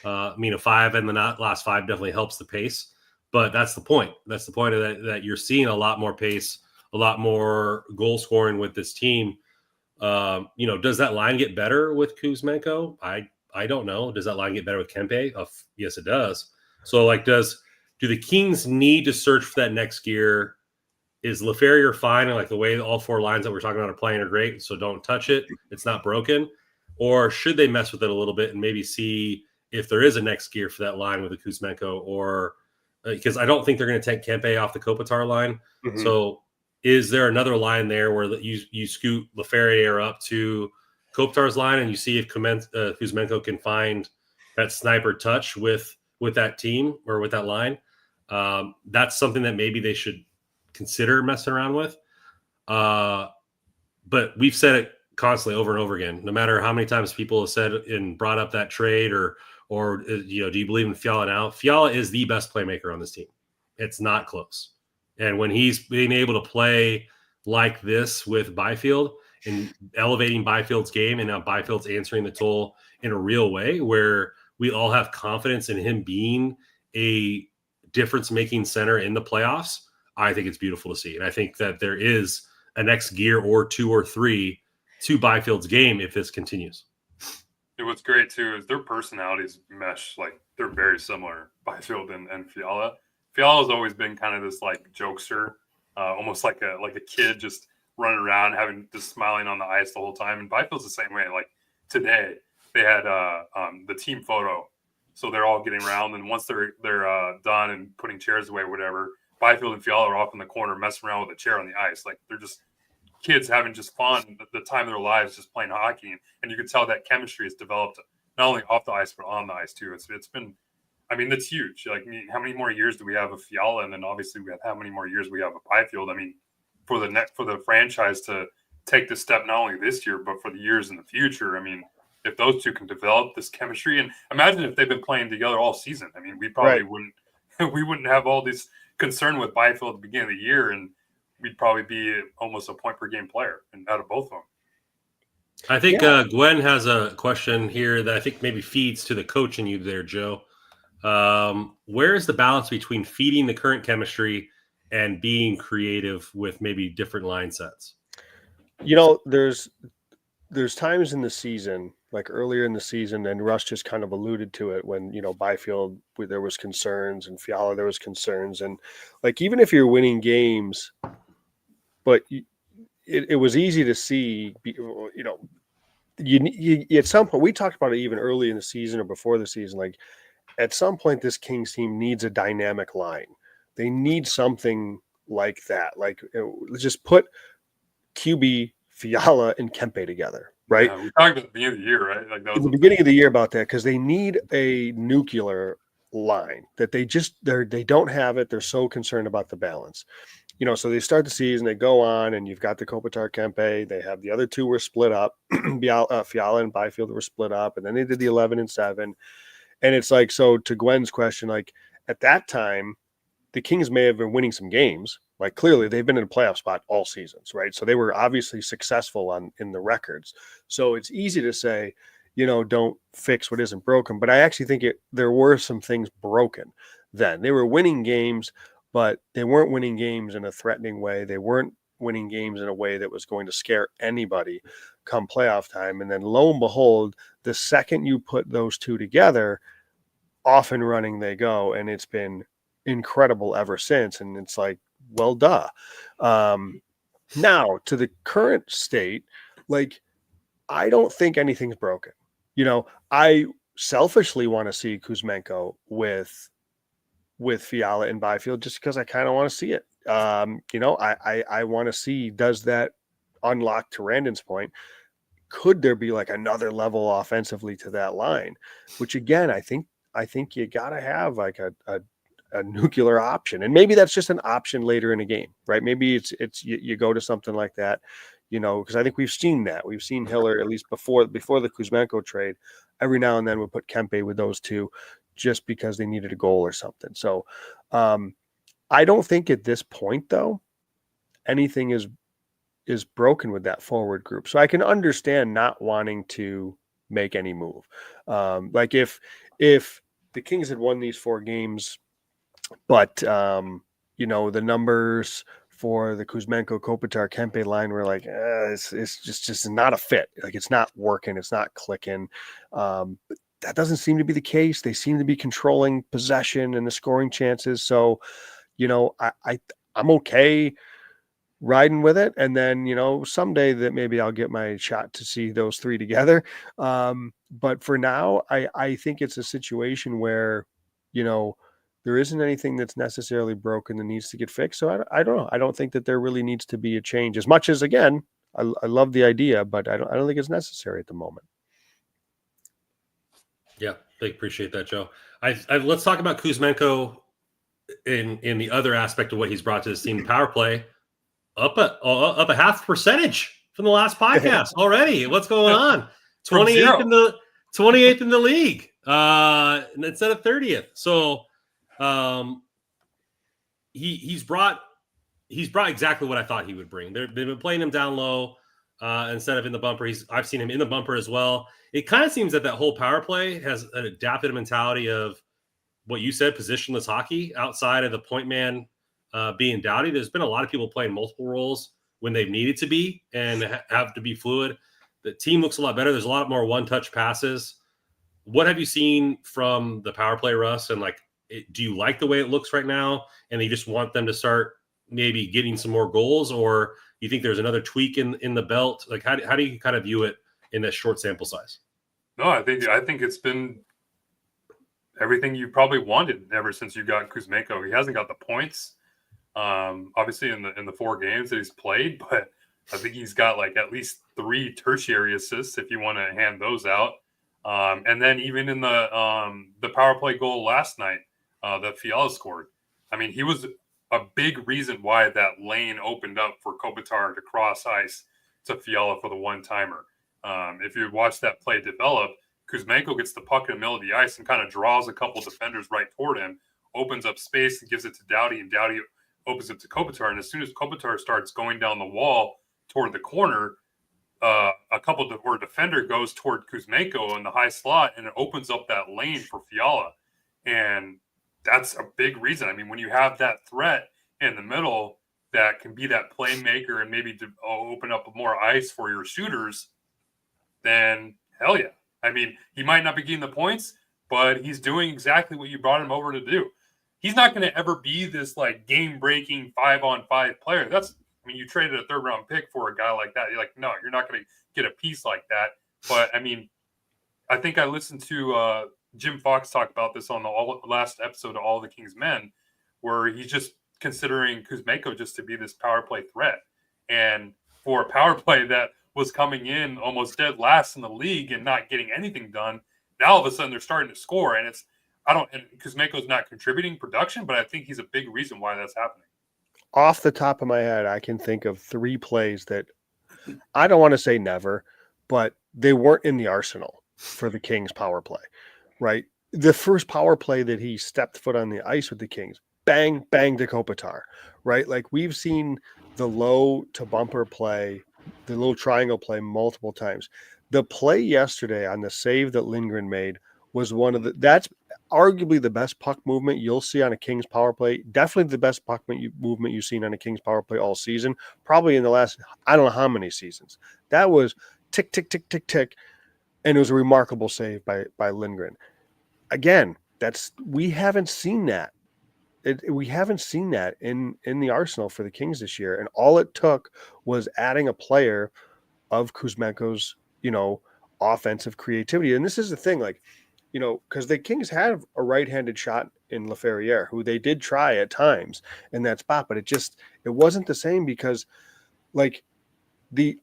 I mean, a 5 in the last 5 definitely helps the pace, but that's the point. That's the point of that you're seeing a lot more pace, a lot more goal scoring with this team. Does that line get better with Kuzmenko? I don't know. Does that line get better with Kempe? Yes, it does. So, like, do the Kings need to search for that next gear? Is LaFerrier fine? And like the way all 4 lines that we're talking about are playing are great, so don't touch it. It's not broken. Or should they mess with it a little bit and maybe see if there is a next gear for that line with the Kuzmenko? Or because I don't think they're going to take Kempe off the Kopitar line. Mm-hmm. So is there another line there where you scoot LaFerrier up to Kopitar's line and you see if Kuzmenko can find that sniper touch with that team or with that line? That's something that maybe they should consider messing around with. But we've said it constantly over and over again, no matter how many times people have said and brought up that trade or do you believe in Fiala now? Fiala is the best playmaker on this team. It's not close. And when he's being able to play like this with Byfield and elevating Byfield's game, and now Byfield's answering the toll in a real way where we all have confidence in him being a difference-making center in the playoffs, I think it's beautiful to see. And I think that there is a next gear or 2 or 3 to Byfield's game if this continues. What's great, too, is their personalities mesh. Like, they're very similar, Byfield and Fiala. Fiala's always been kind of this, like, jokester, almost like a kid just running around, just smiling on the ice the whole time. And Byfield's the same way. Like, today, they had the team photo. So they're all getting around, and once they're done and putting chairs away or whatever, Byfield and Fiala are off in the corner messing around with a chair on the ice. Like, they're just kids having just fun the time of their lives just playing hockey. And you can tell that chemistry has developed not only off the ice, but on the ice too. It's been, I mean, that's huge. Like, how many more years do we have of Fiala? And then obviously we have how many more years we have of Byfield? I mean, for the franchise to take this step, not only this year, but for the years in the future. I mean, if those two can develop this chemistry, and imagine if they've been playing together all season. I mean, we probably wouldn't have all this concern with Byfield at the beginning of the year, and we'd probably be almost a point per game player and out of both of them. I think Gwen has a question here that I think maybe feeds to the coach in you there, Joe. Where is the balance between feeding the current chemistry and being creative with maybe different line sets? There's times in the season, like earlier in the season, and Russ just kind of alluded to it when, Byfield, there was concerns, and Fiala, there was concerns. And like, even if you're winning games, but it was easy to see, you at some point, we talked about it even early in the season or before the season, like at some point this Kings team needs a dynamic line. They need something like that. Like, let's just put QB, Fiala, and Kempe together, right? Yeah, we talked at the beginning of the year, right? Like, that was the beginning of the year about that, because they need a nuclear line that they don't have it. They're so concerned about the balance. So they start the season, they go on, and you've got the Kopitar Kempe. They have the other 2 were split up. Fiala and Byfield were split up, and then they did the 11-7. And it's like, so to Gwen's question, like at that time, the Kings may have been winning some games. Like, clearly they've been in a playoff spot all seasons, right? So they were obviously successful in the records. So it's easy to say, don't fix what isn't broken. But I actually think there were some things broken then. They were winning games, but they weren't winning games in a threatening way. They weren't winning games in a way that was going to scare anybody come playoff time. And then lo and behold, the second you put those two together, off and running they go. And it's been incredible ever since. And it's like, well, duh. Now to the current state, like, I don't think anything's broken. I selfishly want to see Kuzmenko with Fiala and Byfield just because I kind of want to see it. I want to see, does that unlock, to Randon's point, could there be like another level offensively to that line? Which again, I think you gotta have like a nuclear option, and maybe that's just an option later in a game, right? Maybe it's you go to something like that, because I think we've seen that. We've seen Hiller, at least before the Kuzmenko trade, every now and then we'll put Kempe with those two just because they needed a goal or something. So I don't think at this point, though, anything is broken with that forward group. So I can understand not wanting to make any move. Like if the Kings had won these 4 games, but the numbers for the Kuzmenko, Kopitar, Kempe line were like, it's just not a fit. Like, it's not working. It's not clicking. But that doesn't seem to be the case. They seem to be controlling possession and the scoring chances. So, I'm okay riding with it. And then, someday that maybe I'll get my shot to see those 3 together. But for now, I think it's a situation where, there isn't anything that's necessarily broken that needs to get fixed. So I don't know. I don't think that there really needs to be a change, as much as, again, I love the idea, but I don't think it's necessary at the moment. Yeah, big appreciate that, Joe. Let's talk about Kuzmenko in the other aspect of what he's brought to this team. Power play up a half percentage from the last podcast already. What's going on? 28th in the league instead of 30th. So he's brought exactly what I thought he would bring. They've been playing him down low instead of in the bumper. I've seen him in the bumper as well. It kind of seems that whole power play has adapted a mentality of what you said, positionless hockey, outside of the point man being Doughty. There's been a lot of people playing multiple roles when they've needed to be and have to be fluid. The team looks a lot better. There's a lot more one-touch passes. What have you seen from the power play, Russ? And do you like the way it looks right now? And you just want them to start maybe getting some more goals, or you think there's another tweak in the belt? Like, how do you kind of view it in this short sample size? No, I think it's been everything you probably wanted ever since you got Kuzmenko. He hasn't got the points, obviously in the 4 games that he's played, but I think he's got like at least 3 tertiary assists if you want to hand those out. And then even in the power play goal last night that Fiala scored, I mean, he was a big reason why that lane opened up for Kopitar to cross ice to Fiala for the one-timer. If you watch that play develop, Kuzmenko gets the puck in the middle of the ice and kind of draws a couple defenders right toward him, opens up space and gives it to Doughty, and Doughty opens it to Kopitar. And as soon as Kopitar starts going down the wall toward the corner, a couple where defender goes toward Kuzmenko in the high slot, and it opens up that lane for Fiala. And that's a big reason. I mean, when you have that threat in the middle that can be that playmaker and maybe to open up more ice for your shooters, then hell yeah. I mean, he might not be getting the points, but he's doing exactly what you brought him over to do. He's not going to ever be this like game-breaking 5-on-5 player. You traded a 3rd-round pick for a guy like that. You're like, no, you're not going to get a piece like that. But, I mean, I think I listened to Jim Fox talk about this on the last episode of All the King's Men, where he's just considering Kuzmenko just to be this power play threat. And for a power play that was coming in almost dead last in the league and not getting anything done, now all of a sudden they're starting to score. And Kuzmenko's not contributing production, but I think he's a big reason why that's happening. Off the top of my head, I can think of 3 plays that I don't want to say never, but they weren't in the arsenal for the Kings power play, right? The first power play that he stepped foot on the ice with the Kings, bang, bang to Kopitar, right? Like, we've seen the low to bumper play, the little triangle play multiple times. The play yesterday on the save that Lindgren made was that's arguably the best puck movement you'll see on a Kings power play. Definitely the best puck movement you've seen on a Kings power play all season, probably in the last, I don't know how many seasons. That was tick, tick, tick, tick, tick. And it was a remarkable save by Lindgren. Again, we haven't seen that. We haven't seen that in the arsenal for the Kings this year. And all it took was adding a player of Kuzmenko's, offensive creativity. And this is the thing, like, because the Kings have a right-handed shot in Laferriere, who they did try at times in that spot, but it wasn't the same because, like, the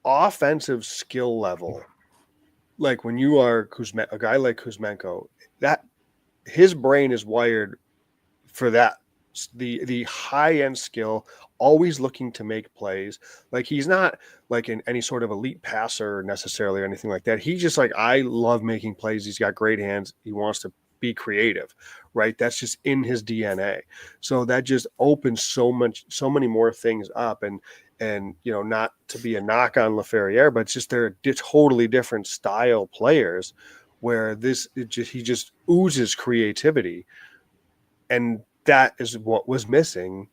offensive skill level, like when you are a guy like Kuzmenko, that his brain is wired for that. The high-end skill, always looking to make plays. Like, he's not like in any sort of elite passer necessarily or anything like that. He's just like, I love making plays. He's got great hands. He wants to be creative, right? That's just in his DNA. So that just opens so many more things up. And not to be a knock on Laferriere, but it's just they're totally different style players where he just oozes creativity. And that is what was missing,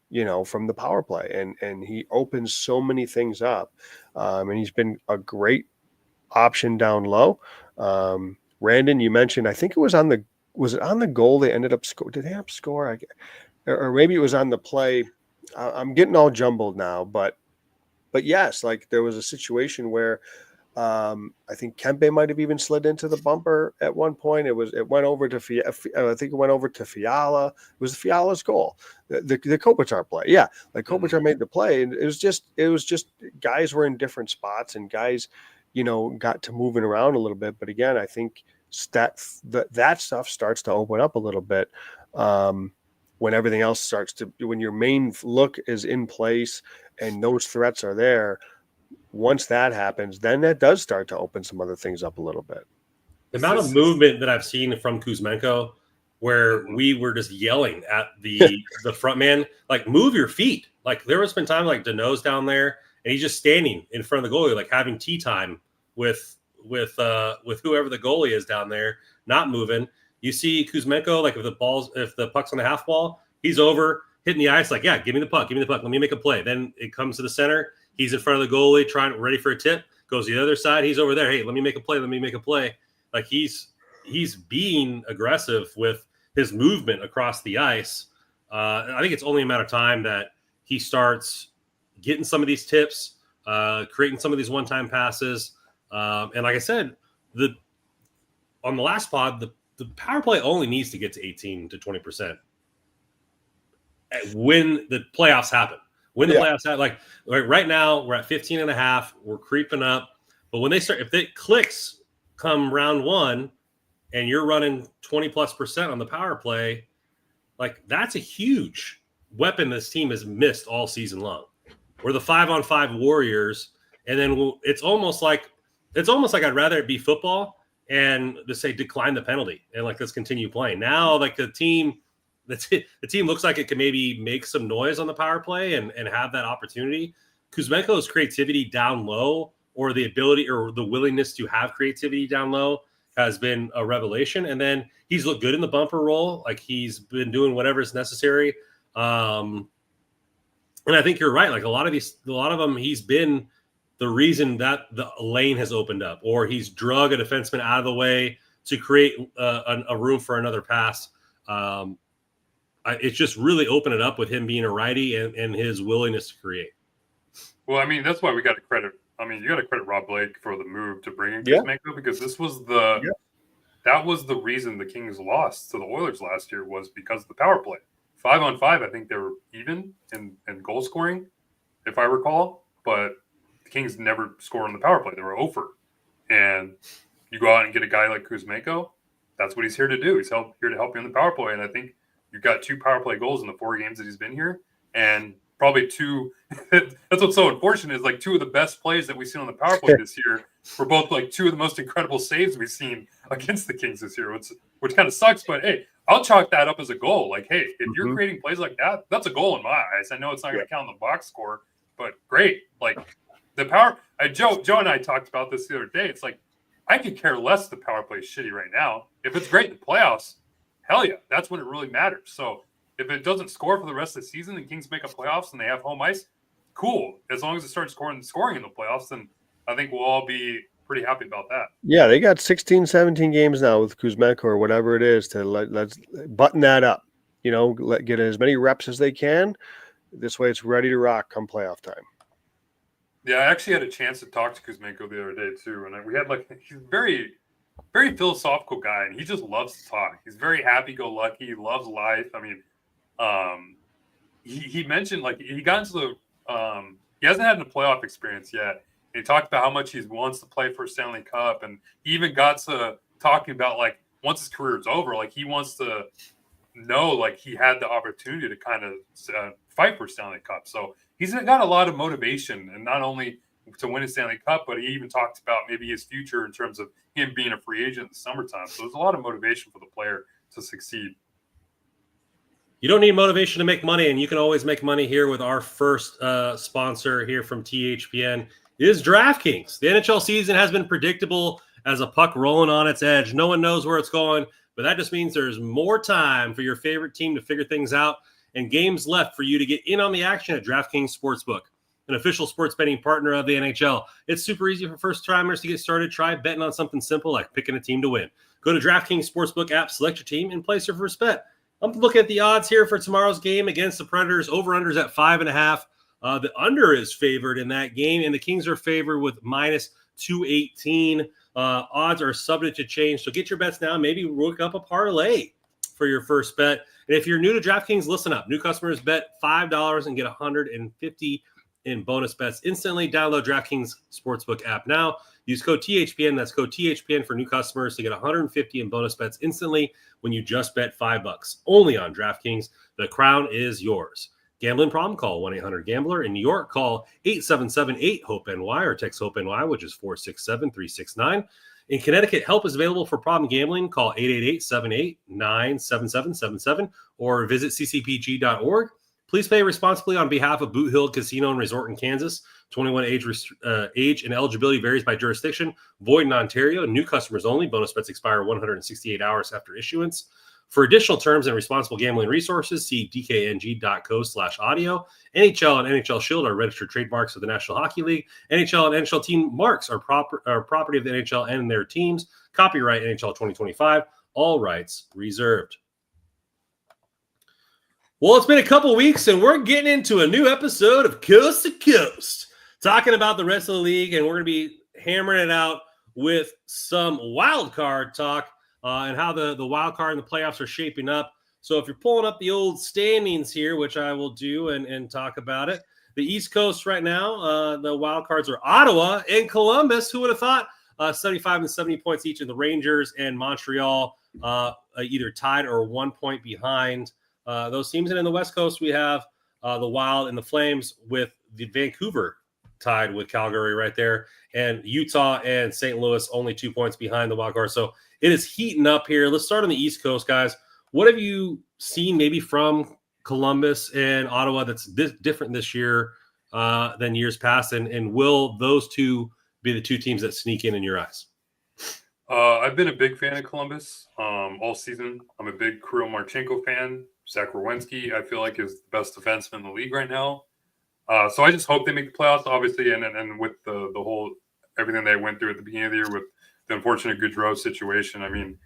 from the power play. And he opens so many things up. And he's been a great option down low. Randon, you mentioned, I think it was was it on the goal they ended up score? Did they end up score? Or maybe it was on the play. I'm getting all jumbled now, but yes, like there was a situation where I think Kempe might have even slid into the bumper at one point. It went over to I think it went over to Fiala. It was Fiala's goal, the Kopitar play. Yeah, like Kopitar made the play, and it was just guys were in different spots, and guys, got to moving around a little bit. But again, I think that stuff starts to open up a little bit when everything else when your main look is in place and those threats are there. Once that happens, then that does start to open some other things up a little bit. The amount of movement that I've seen from Kuzmenko, where we were just yelling at the front man, like, move your feet. Like, there was been time like Deneau's down there, and he's just standing in front of the goalie, like having tea time with whoever the goalie is down there, not moving. You see Kuzmenko, like if the puck's on the half wall, he's over hitting the ice, like, yeah, give me the puck, let me make a play. Then it comes to the center. He's in front of the goalie, ready for a tip. Goes to the other side. He's over there. Hey, let me make a play. Like, he's being aggressive with his movement across the ice. I think it's only a matter of time that he starts getting some of these tips, creating some of these one-time passes. And like I said, on the last pod, the power play only needs to get to 18 to 20% when the playoffs happen. Playoffs happen, like right now, we're at 15.5. We're creeping up. But when if it clicks come round one and you're running 20+% on the power play, like, that's a huge weapon this team has missed all season long. We're the 5-on-5 warriors. And then it's almost like I'd rather it be football and just say decline the penalty and like let's continue playing. Now, like, the team looks like it can maybe make some noise on the power play and have that opportunity. Kuzmenko's creativity down low, or the ability or the willingness to have creativity down low, has been a revelation. And then he's looked good in the bumper roll. Like, he's been doing whatever is necessary. And I think you're right. Like, a lot of them, he's been the reason that the lane has opened up, or he's drug a defenseman out of the way to create a room for another pass. It's just really opened it up with him being a righty and his willingness to create. Well, I mean, that's why we got to credit. I mean, you got to credit Rob Blake for the move to bring in Kuzmenko, because this was that was the reason the Kings lost to the Oilers last year, was because of the power play. 5-on-5, I think they were even in goal scoring, if I recall. But the Kings never scored on the power play. They were over. And you go out and get a guy like Kuzmenko, that's what he's here to do. He's here to help you on the power play. And I think you've got 2 power play goals in the 4 games that he's been here. And probably 2 – that's what's so unfortunate, is like 2 of the best plays that we've seen on the power play this year were both like 2 of the most incredible saves we've seen against the Kings this year, which kind of sucks. But, hey, I'll chalk that up as a goal. Like, hey, if you're creating plays like that, that's a goal in my eyes. I know it's not going to count in the box score, but great. Like, the power. Joe and I talked about this the other day. It's like I could care less if the power play is shitty right now. If it's great in the playoffs, hell yeah, that's when it really matters. So if it doesn't score for the rest of the season, the Kings make a playoffs and they have home ice, cool. As long as it starts scoring in the playoffs, then I think we'll all be pretty happy about that. Yeah, they got 16, 17 games now with Kuzmenko or whatever it is to let's button that up. Get as many reps as they can. This way it's ready to rock come playoff time. Yeah, I actually had a chance to talk to Kuzmenko the other day too, and we had he's a very, very philosophical guy, and he just loves to talk. He's very happy-go-lucky. He loves life. I mean, he mentioned he got into the he hasn't had a playoff experience yet. And he talked about how much he wants to play for a Stanley Cup, and he even got to talking about once his career is over, he wants to know he had the opportunity to kind of fight for Stanley Cup. So he's got a lot of motivation, and not only to win a Stanley Cup, but he even talked about maybe his future in terms of him being a free agent in the summertime. So there's a lot of motivation for the player to succeed. You don't need motivation to make money, and you can always make money here with our first sponsor here from THPN is DraftKings. The NHL season has been predictable as a puck rolling on its edge. No one knows where it's going, but that just means there's more time for your favorite team to figure things out and games left for you to get in on the action at DraftKings Sportsbook, an official sports betting partner of the NHL. It's super easy for first-timers to get started. Try betting on something simple like picking a team to win. Go to DraftKings Sportsbook app, select your team, and place your first bet. I'm looking at the odds here for tomorrow's game against the Predators. Over-unders at 5.5. The under is favored in that game, and the Kings are favored with minus 218. Odds are subject to change, so get your bets now. Maybe work up a parlay for your first bet. And if you're new to DraftKings, listen up. New customers bet $5 and get $150 in bonus bets instantly. Download DraftKings Sportsbook app now. Use code THPN. That's code THPN for new customers to get $150 in bonus bets instantly when you just bet $5. Only on DraftKings. The crown is yours. Gambling problem? Call 1-800-GAMBLER. In New York, call 877-8-HOPE-NY or text HOPE-NY, which is 467-369. In Connecticut, help is available for problem gambling. Call 888-789-7777 or visit ccpg.org. Please pay responsibly on behalf of Boot Hill Casino and Resort in Kansas. 21 age and eligibility varies by jurisdiction. Void in Ontario. New customers only. Bonus bets expire 168 hours after issuance. For additional terms and responsible gambling resources, see dkng.co/audio. NHL and NHL Shield are registered trademarks of the National Hockey League. NHL and NHL team marks are property of the NHL and their teams. Copyright NHL 2025. All rights reserved. Well, it's been a couple weeks, and we're getting into a new episode of Coast to Coast, talking about the rest of the league, and we're going to be hammering it out with some wild card talk and how the wild card and the playoffs are shaping up. So if you're pulling up the old standings here, which I will do and talk about it, the East Coast right now, the wild cards are Ottawa and Columbus. Who would have thought? 75 and 70 points each, and the Rangers and Montreal either tied or 1 point behind those teams. And in the West Coast, we have the Wild and the Flames with the Vancouver tied with Calgary right there. And Utah and St. Louis only 2 points behind the wild card. So it is heating up here. Let's start on the East Coast, guys. What have you seen maybe from Columbus and Ottawa that's different this year than years past? And will those two be the two teams that sneak in your eyes? I've been a big fan of Columbus all season. I'm a big Kirill Marchenko fan. Zach Werenski, I feel like, is the best defenseman in the league right now. So I just hope they make the playoffs, obviously, and with the whole everything they went through at the beginning of the year with the unfortunate Gaudreau situation. I mean,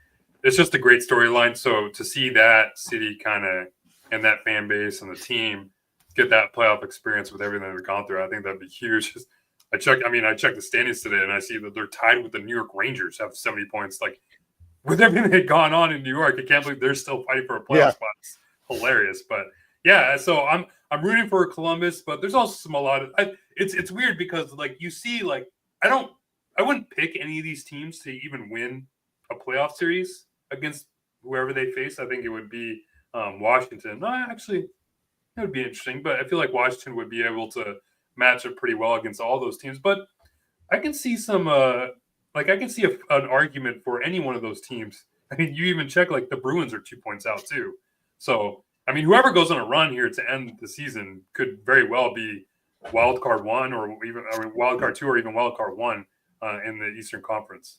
it's just a great storyline. So to see that city kind of and that fan base and the team get that playoff experience with everything they've gone through, I think that'd be huge. I checked the standings today, and I see that they're tied with the New York Rangers, have 70 points. Like, with everything that had gone on in New York, I can't believe they're still fighting for a playoff spot. It's hilarious. But yeah, so I'm rooting for Columbus, but there's also it's weird because you see I wouldn't pick any of these teams to even win a playoff series against whoever they face. I think it would be Washington. No, actually, it would be interesting, but I feel like Washington would be able to match up pretty well against all those teams. But I can see some an argument for any one of those teams. I mean, you even check the Bruins are 2 points out too. So I mean, whoever goes on a run here to end the season could very well be wild card 1 or even wild card 2 or even wild card 1 in the Eastern Conference.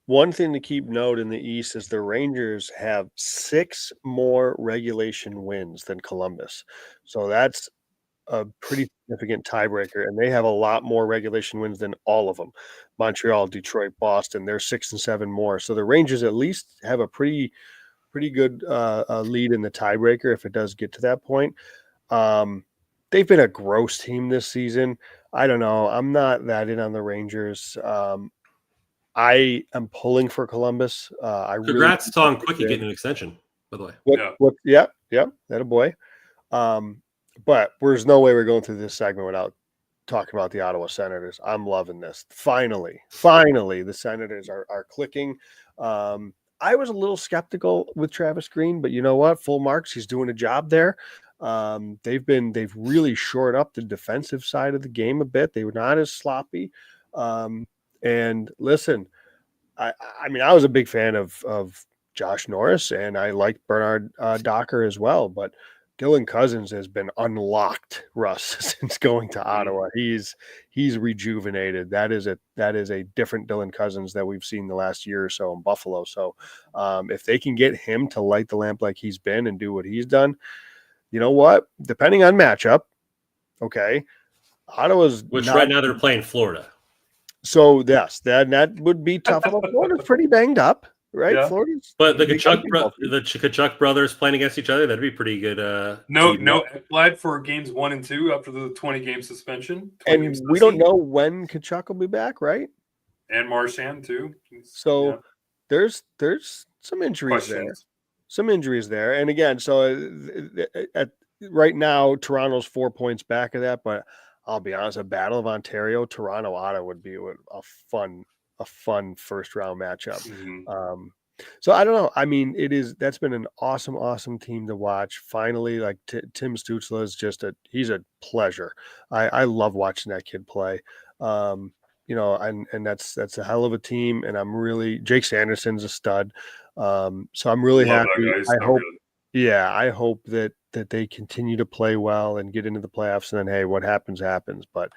One thing to keep note in the East is the Rangers have 6 more regulation wins than Columbus. So that's a pretty significant tiebreaker, and they have a lot more regulation wins than all of them. Montreal, Detroit, Boston, they're 6 and 7 more. So the Rangers at least have a pretty good lead in the tiebreaker if it does get to that point. They've been a gross team this season. I don't know. I'm not that in on the Rangers. I am pulling for Columbus. Congrats to Tom Quickie getting an extension, by the way. Yeah, that a boy. But there's no way we're going through this segment without talking about the Ottawa Senators. I'm loving this. Finally, the Senators are clicking. I was a little skeptical with Travis Green, but you know what? Full marks. He's doing a job there. They've really shored up the defensive side of the game a bit. They were not as sloppy. And listen, I mean, I was a big fan of Josh Norris, and I liked Bernard Docker as well. But Dylan Cousins has been unlocked, Russ, since going to Ottawa. He's rejuvenated. That is a different Dylan Cousins that we've seen the last year or so in Buffalo. So if they can get him to light the lamp like he's been and do what he's done, you know what? Depending on matchup, okay, Ottawa's right now they're playing Florida. So yes, that would be tough. Florida's pretty banged up, right? Yeah. Florida's, but the Kachuk brothers playing against each other, that'd be pretty good. No applied for games 1 and 2 after the 20-game suspension. And we don't know when Kachuk will be back, right? And Marchand too. So there's some injuries there. And again, so right now Toronto's 4 points back of that, but I'll be honest, a Battle of Ontario, Toronto, Ottawa would be a fun first round matchup. Mm-hmm. So I don't know. I mean, that's been an awesome team to watch. Finally, like Tim Stützle is he's a pleasure. I love watching that kid play. And that's a hell of a team. And Jake Sanderson's a stud. So I'm really happy. I hope that they continue to play well and get into the playoffs, and then, hey, what happens. But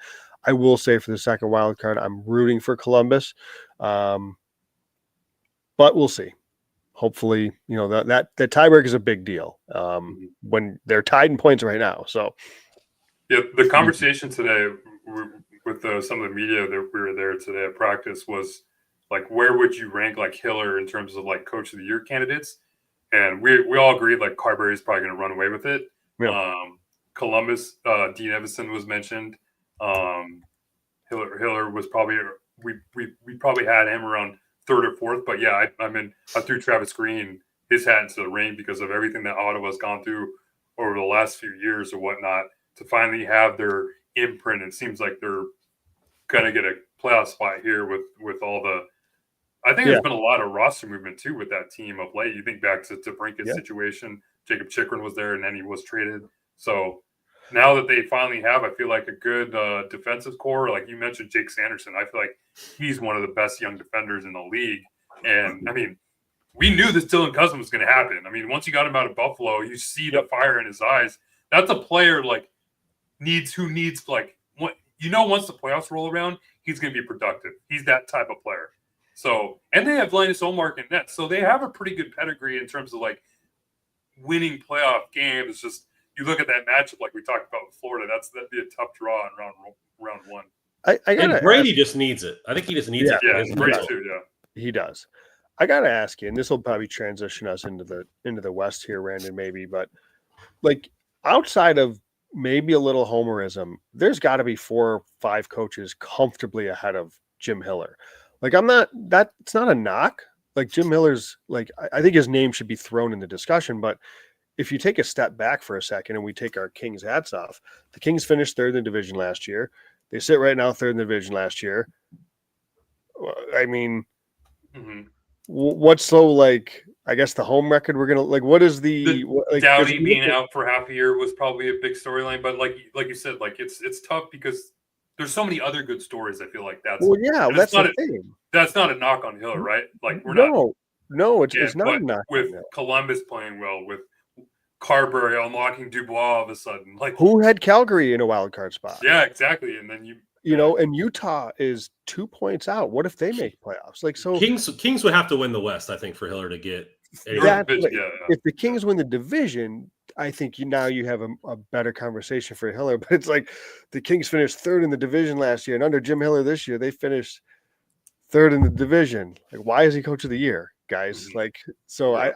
I will say for the second wild card, I'm rooting for Columbus. But we'll see. Hopefully, that tiebreaker is a big deal when they're tied in points right now. So, yeah, the conversation today with some of the media that we were there today at practice was like, where would you rank like Hiller in terms of like coach of the year candidates? And we all agreed like Carberry is probably going to run away with it. Yeah. Columbus, Dean Evison was mentioned. Hiller was probably we probably had him around 3rd or 4th. But yeah, I threw Travis Green his hat into the ring because of everything that Ottawa's gone through over the last few years or whatnot to finally have their imprint. It seems like they're going to get a playoff spot here with all the. I think there's been a lot of roster movement too with that team of late. You think back to Brinket's situation, Jacob Chikrin was there and then he was traded. So now that they finally have, I feel like a good defensive core. Like you mentioned, Jake Sanderson, I feel like he's one of the best young defenders in the league. And I mean, we knew this Dylan Cousins was going to happen. I mean, once you got him out of Buffalo, you see the fire in his eyes. That's a player like needs like what once the playoffs roll around, he's going to be productive. He's that type of player. So, and they have Linus Ullmark in net. So they have a pretty good pedigree in terms of like winning playoff games. It's just, you look at that matchup like we talked about with Florida, that'd be a tough draw in round 1. And Brady just needs it. I think he just needs it. Yeah, Brady too, he does. I got to ask you, and this will probably transition us into the West here, Brandon, maybe, but like outside of maybe a little homerism, there's got to be 4 or 5 coaches comfortably ahead of Jim Hiller. Like it's not a knock. Like Jim Miller's I think his name should be thrown in the discussion, but if you take a step back for a second and we take our Kings hats off, the Kings finished 3rd in the division last year. They sit right now 3rd in the division last year. I mean, what's so I guess the home record we're going to what is the Dowdy being out for half a year was probably a big storyline, but like you said, it's tough because there's so many other good stories. I feel like that's that's the thing. That's not a knock on Hiller, right? Like it's not a knock. With Columbus playing well, with Carberry unlocking Dubois all of a sudden. Like, who had Calgary in a wild card spot? yeah, exactly. And then you know, and Utah is 2 points out. What if they make playoffs? Like, so Kings would have to win the West, I think, for Hiller to get. If the Kings win the division, I think now you have a better conversation for Hiller. But it's like the Kings finished third in the division last year, and under Jim Hiller this year, they finished third in the division. Like, why is he coach of the year, guys? Mm-hmm. Like, so yeah.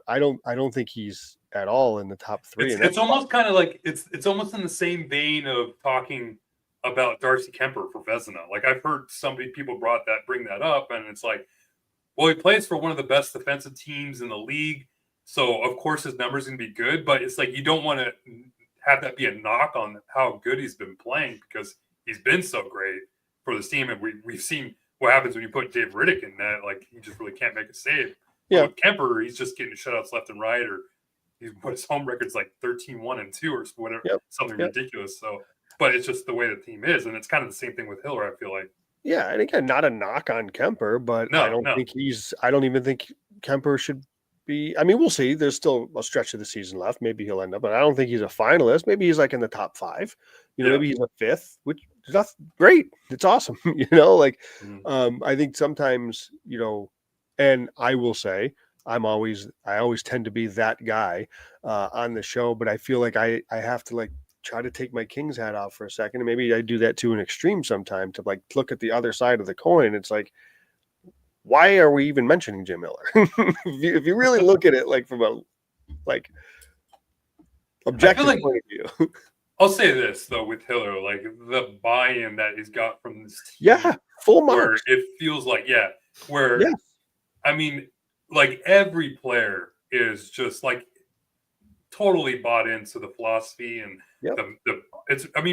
I don't think he's at all in the top three. It's almost kind of like it's almost in the same vein of talking about Darcy Kemper for Vezina. Like, I've heard people bring that up, and it's like, well, he plays for one of the best defensive teams in the league, so of course his numbers are going to be good. But it's like you don't want to have that be a knock on how good he's been playing, because he's been so great for this team, and we've seen what happens when you put Dave Riddick in that. Like, he just really can't make a save. Yeah, with Kemper, he's just getting shutouts left and right, or his home record's like 13-1-2 or whatever, something ridiculous. So, but it's just the way the team is, and it's kind of the same thing with Hiller, I feel like. Yeah, and again, not a knock on Kemper, but I don't even think Kemper should be. I mean, we'll see. There's still a stretch of the season left. Maybe he'll end up, but I don't think he's a finalist. Maybe he's like in the top 5. Maybe he's a 5th, which is not great. It's awesome. I think sometimes, and I will say I always tend to be that guy on the show, but I feel like I have to like try to take my Kings hat off for a second. And maybe I do that to an extreme sometime, to like look at the other side of the coin. It's like, why are we even mentioning Jim Miller? if you really look at it like from a objective point of view. I'll say this though with Hiller, like the buy-in that he's got from this team. Yeah, full marks. It feels like, I mean, like every player is just like totally bought into the philosophy and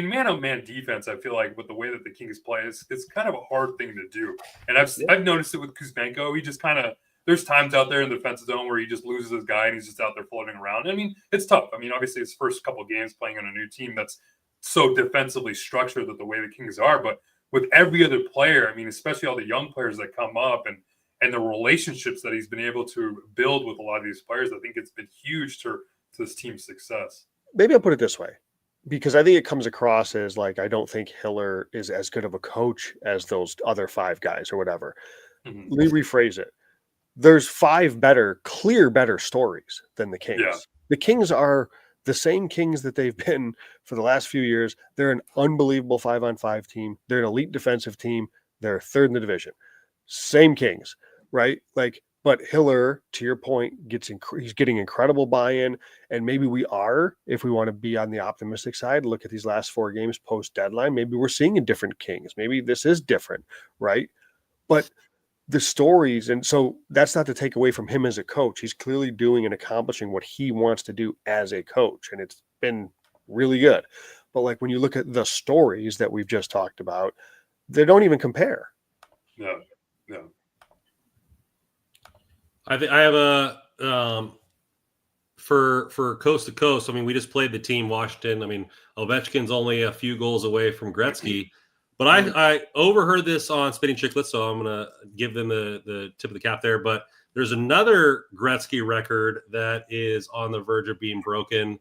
man-on-man defense. I feel like with the way that the Kings play, it's kind of a hard thing to do. And I've noticed it with Kuzmenko. He just kind of, there's times out there in the defensive zone where he just loses his guy and he's just out there floating around. I mean, it's tough. I mean, obviously his first couple of games playing on a new team that's so defensively structured that the way the Kings are, but with every other player, I mean, especially all the young players that come up and the relationships that he's been able to build with a lot of these players, I think it's been huge to this team's success. Maybe I'll put it this way, because I think it comes across as like, I don't think Hiller is as good of a coach as those other 5 guys or whatever. Mm-hmm. Let me rephrase it. There's 5 better stories than the Kings. Yeah. The Kings are the same Kings that they've been for the last few years. They're an unbelievable 5-on-5 team. They're an elite defensive team. They're 3rd in the division. Same Kings, right? Like, but Hiller, to your point, he's getting incredible buy-in, and maybe we are, if we want to be on the optimistic side, look at these last 4 games post-deadline, maybe we're seeing a different Kings. Maybe this is different, right? But the stories, and so that's not to take away from him as a coach. He's clearly doing and accomplishing what he wants to do as a coach, and it's been really good. But like when you look at the stories that we've just talked about, they don't even compare. No. I have a for coast to coast. I mean, we just played the team Washington. I mean, Ovechkin's only a few goals away from Gretzky, but I overheard this on Spitting Chicklets, so I'm gonna give them the tip of the cap there. But there's another Gretzky record that is on the verge of being broken,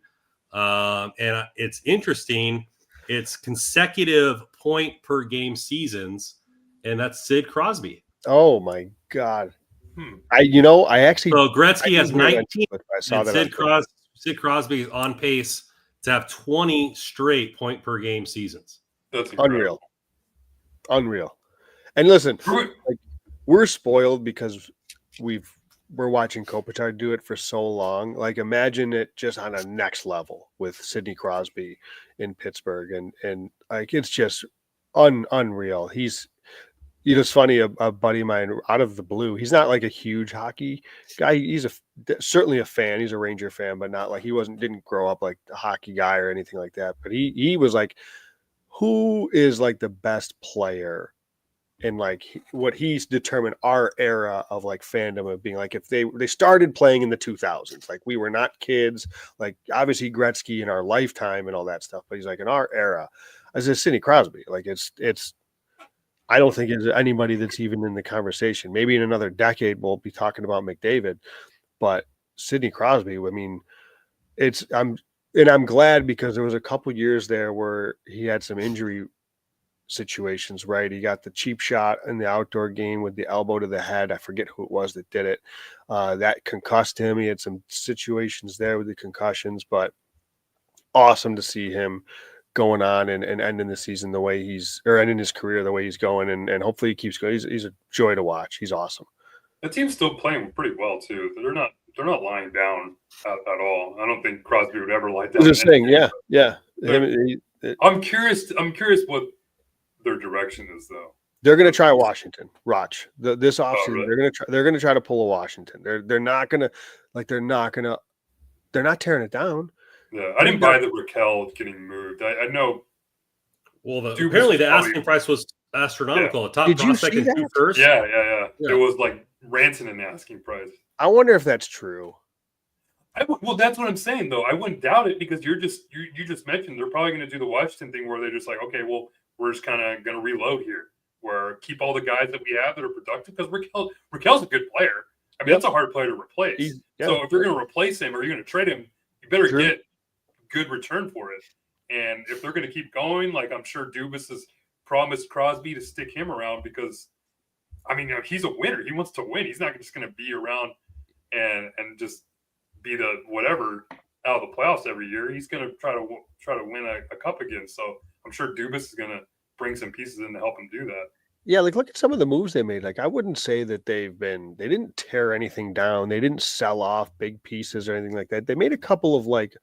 and it's interesting. It's consecutive point per game seasons, and that's Sid Crosby. Oh my God. I actually. So Gretzky has 19. Sid Crosby is on pace to have 20 straight point per game seasons. That's unreal. And listen, like, we're spoiled because we're watching Kopitar do it for so long. Like, imagine it just on a next level with Sidney Crosby in Pittsburgh, and like it's just unreal. It's funny, a buddy of mine out of the blue, he's not like a huge hockey guy. He's certainly a fan. He's a Ranger fan, but not like didn't grow up like a hockey guy or anything like that. But he was like, who is like the best player in like what he's determined our era of like fandom of being like, if they started playing in the 2000s, like we were not kids, like obviously Gretzky in our lifetime and all that stuff. But he's like, in our era, as a Sidney Crosby, like it's I don't think there's anybody that's even in the conversation. Maybe in another decade we'll be talking about McDavid, but Sidney Crosby, I mean, I'm glad because there was a couple years there where he had some injury situations, right? He got the cheap shot in the outdoor game with the elbow to the head. I forget who it was that did it. That concussed him. He had some situations there with the concussions, but awesome to see him going on and ending the season the way ending his career the way he's going, and hopefully he keeps going. He's a joy to watch. He's awesome. The team's still playing pretty well too. They're not lying down at all. I don't think Crosby would ever lie down. I was just saying, yeah. I'm curious what their direction is though. They're going to try Washington. Watch this offseason. Really? They're going to try to pull a Washington. They're not tearing it down. Yeah, I didn't buy the Raquel getting moved. I know. Well, apparently the asking price was astronomical. Yeah. A top Did you prospect see in that? 2 first. Yeah. It was like Rantanen asking price. I wonder if that's true. Well, that's what I'm saying though. I wouldn't doubt it because you just mentioned they're probably going to do the Washington thing where they're just like, okay, well, we're just kind of going to reload here, where keep all the guys that we have that are productive because Raquel's a good player. I mean, that's a hard player to replace. So if you're going to replace him or you're going to trade him, you better get good return for it. And if they're going to keep going, like I'm sure Dubas has promised Crosby to stick him around because, I mean, he's a winner. He wants to win. He's not just going to be around and just be the whatever out of the playoffs every year. He's going to try to win a cup again. So I'm sure Dubas is going to bring some pieces in to help him do that. Yeah, like look at some of the moves they made. Like I wouldn't say that they didn't tear anything down. They didn't sell off big pieces or anything like that. They made a couple of like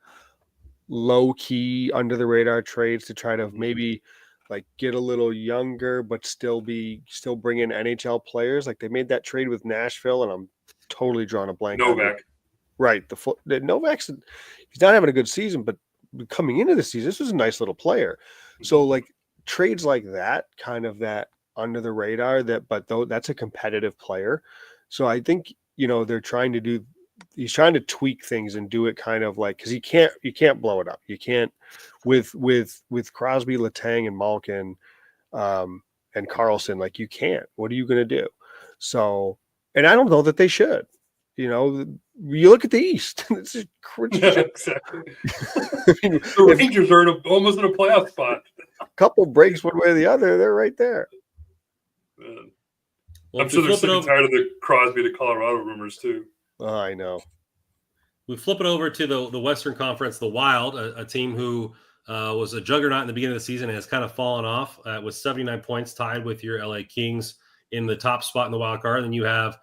low key under the radar trades to try to maybe like get a little younger, but still bring in NHL players. Like they made that trade with Nashville, and I'm totally drawing a blank. Novak. Right. The Novak's, he's not having a good season, but coming into the season, this was a nice little player. So like trades like that, kind of that under the radar, but though that's a competitive player. So I think, they're he's trying to tweak things and do it kind of like, because you can't blow it up. You can't with Crosby, Letang, and Malkin and Carlson, like you can't. What are you going to do? So, and I don't know that they should. You look at the East. It's exactly. The Rangers are almost in a playoff spot. A couple breaks one way or the other, they're right there. Well, I'm sure they're sick and tired of the Crosby to Colorado rumors too. Oh, I know. We flip it over to the Western Conference, the Wild, a team who was a juggernaut in the beginning of the season and has kind of fallen off with 79 points, tied with your LA Kings in the top spot in the wild card. And then you have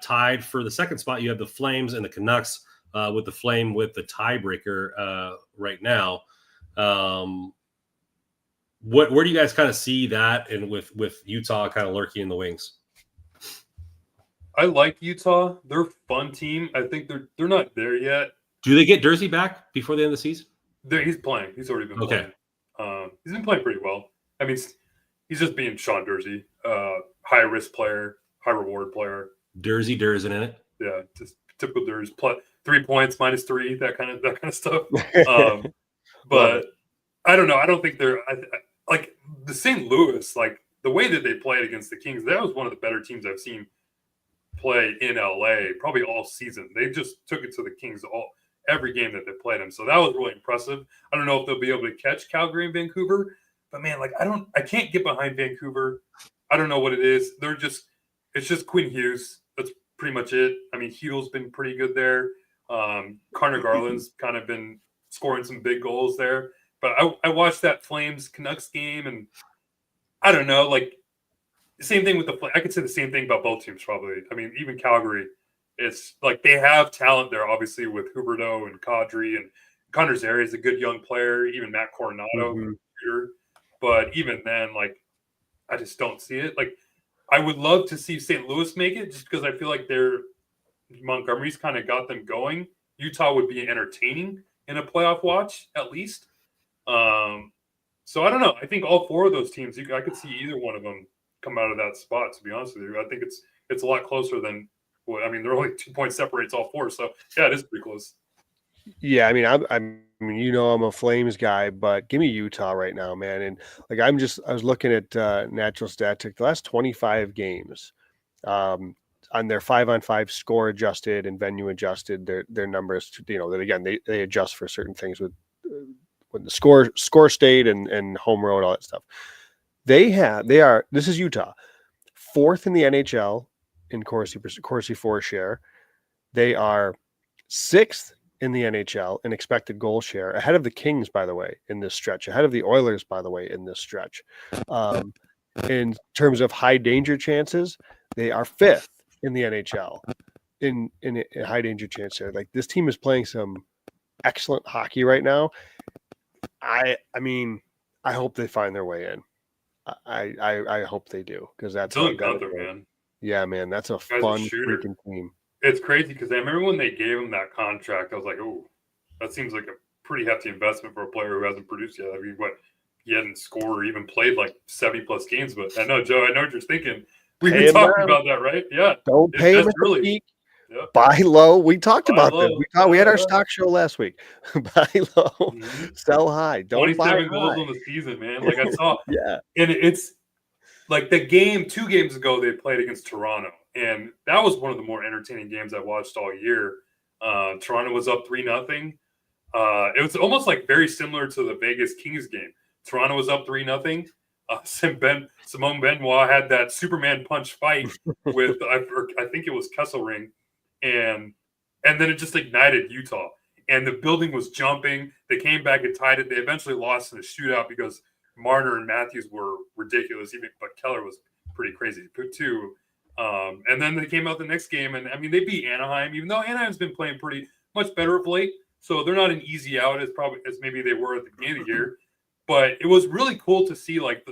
tied for the second spot. You have the Flames and the Canucks with the Flame with the tiebreaker right now. Where do you guys kind of see that, and with Utah kind of lurking in the wings? I like Utah. They're a fun team. I think they're not there yet. Do they get Jersey back before the end of the season? He's playing. He's already been playing. He's been playing pretty well. I mean, he's just being Sean Jersey, high risk player, high reward player. Jersey in it. Yeah, just typical Jersey. 3 points, -3, that kind of stuff. But I don't know. I don't think they're like the St. Louis. Like the way that they played against the Kings, that was one of the better teams I've seen play in LA probably all season. They just took it to the Kings every game that they played them. So that was really impressive. I don't know if they'll be able to catch Calgary and Vancouver, but man, like I can't get behind Vancouver. I don't know what it is. It's just Quinn Hughes. That's pretty much it. I mean, Hugh's been pretty good there. Connor Garland's kind of been scoring some big goals there. But I watched that Flames Canucks game, and I don't know, like the same thing with I could say the same thing about both teams probably. I mean, even Calgary, it's like they have talent there, obviously, with Huberdeau and Kadri, and Connor Zary is a good young player, even Matt Coronado, but even then, like I just don't see it. Like I would love to see St. Louis make it just because I feel like Montgomery's kind of got them going. Utah would be entertaining in a playoff watch, at least. So I don't know. I think all four of those teams, I could see either one of them come out of that spot, to be honest with you. I think it's a lot closer than I mean, they're only 2 points separates all four. So yeah, it is pretty close. Yeah, I mean, I'm a Flames guy, but give me Utah right now, man. And like I was looking at natural stats, the last 25 games, on their 5-on-5 score adjusted and venue adjusted, their numbers, that again, they adjust for certain things with when the score state and home road, all that stuff. This is Utah, 4th in the NHL in Corsi for share. They are 6th in the NHL in expected goal share, ahead of the Kings, by the way, in this stretch, ahead of the Oilers, by the way, in this stretch. In terms of high danger chances, they are 5th in the NHL in high danger chance there. Like, this team is playing some excellent hockey right now. I mean, I hope they find their way in. I hope they do, because that's Dylan Gunther, man. Yeah, man, that's a Guy's fun a shooter. freaking team. It's crazy because I remember when they gave him that contract, I was like, oh, that seems like a pretty hefty investment for a player who hasn't produced yet. I mean, he hadn't scored or even played like 70+ games. But I know, Joe, I know what you're thinking. We've been talking about that, right? Yeah. Don't pay him at the peak. Yep. Buy low. We talked about this. We had our stock show last week. Buy low, sell high. Don't buy 27 goals on the season, man. Like, I saw. Yeah. And it's like the game 2 games ago they played against Toronto. And that was one of the more entertaining games I watched all year. Toronto was up 3-0. It was almost like very similar to the Vegas Kings game. Toronto was up 3-0. Simone Benoit had that Superman punch fight with I think it was Kesselring, and then it just ignited Utah. And the building was jumping. They came back and tied it. They eventually lost in a shootout because Marner and Matthews were ridiculous. But Keller was pretty crazy too. And then they came out the next game, and I mean, they beat Anaheim, even though Anaheim's been playing pretty much better of late. So they're not an easy out as maybe they were at the beginning of the year. But it was really cool to see, like,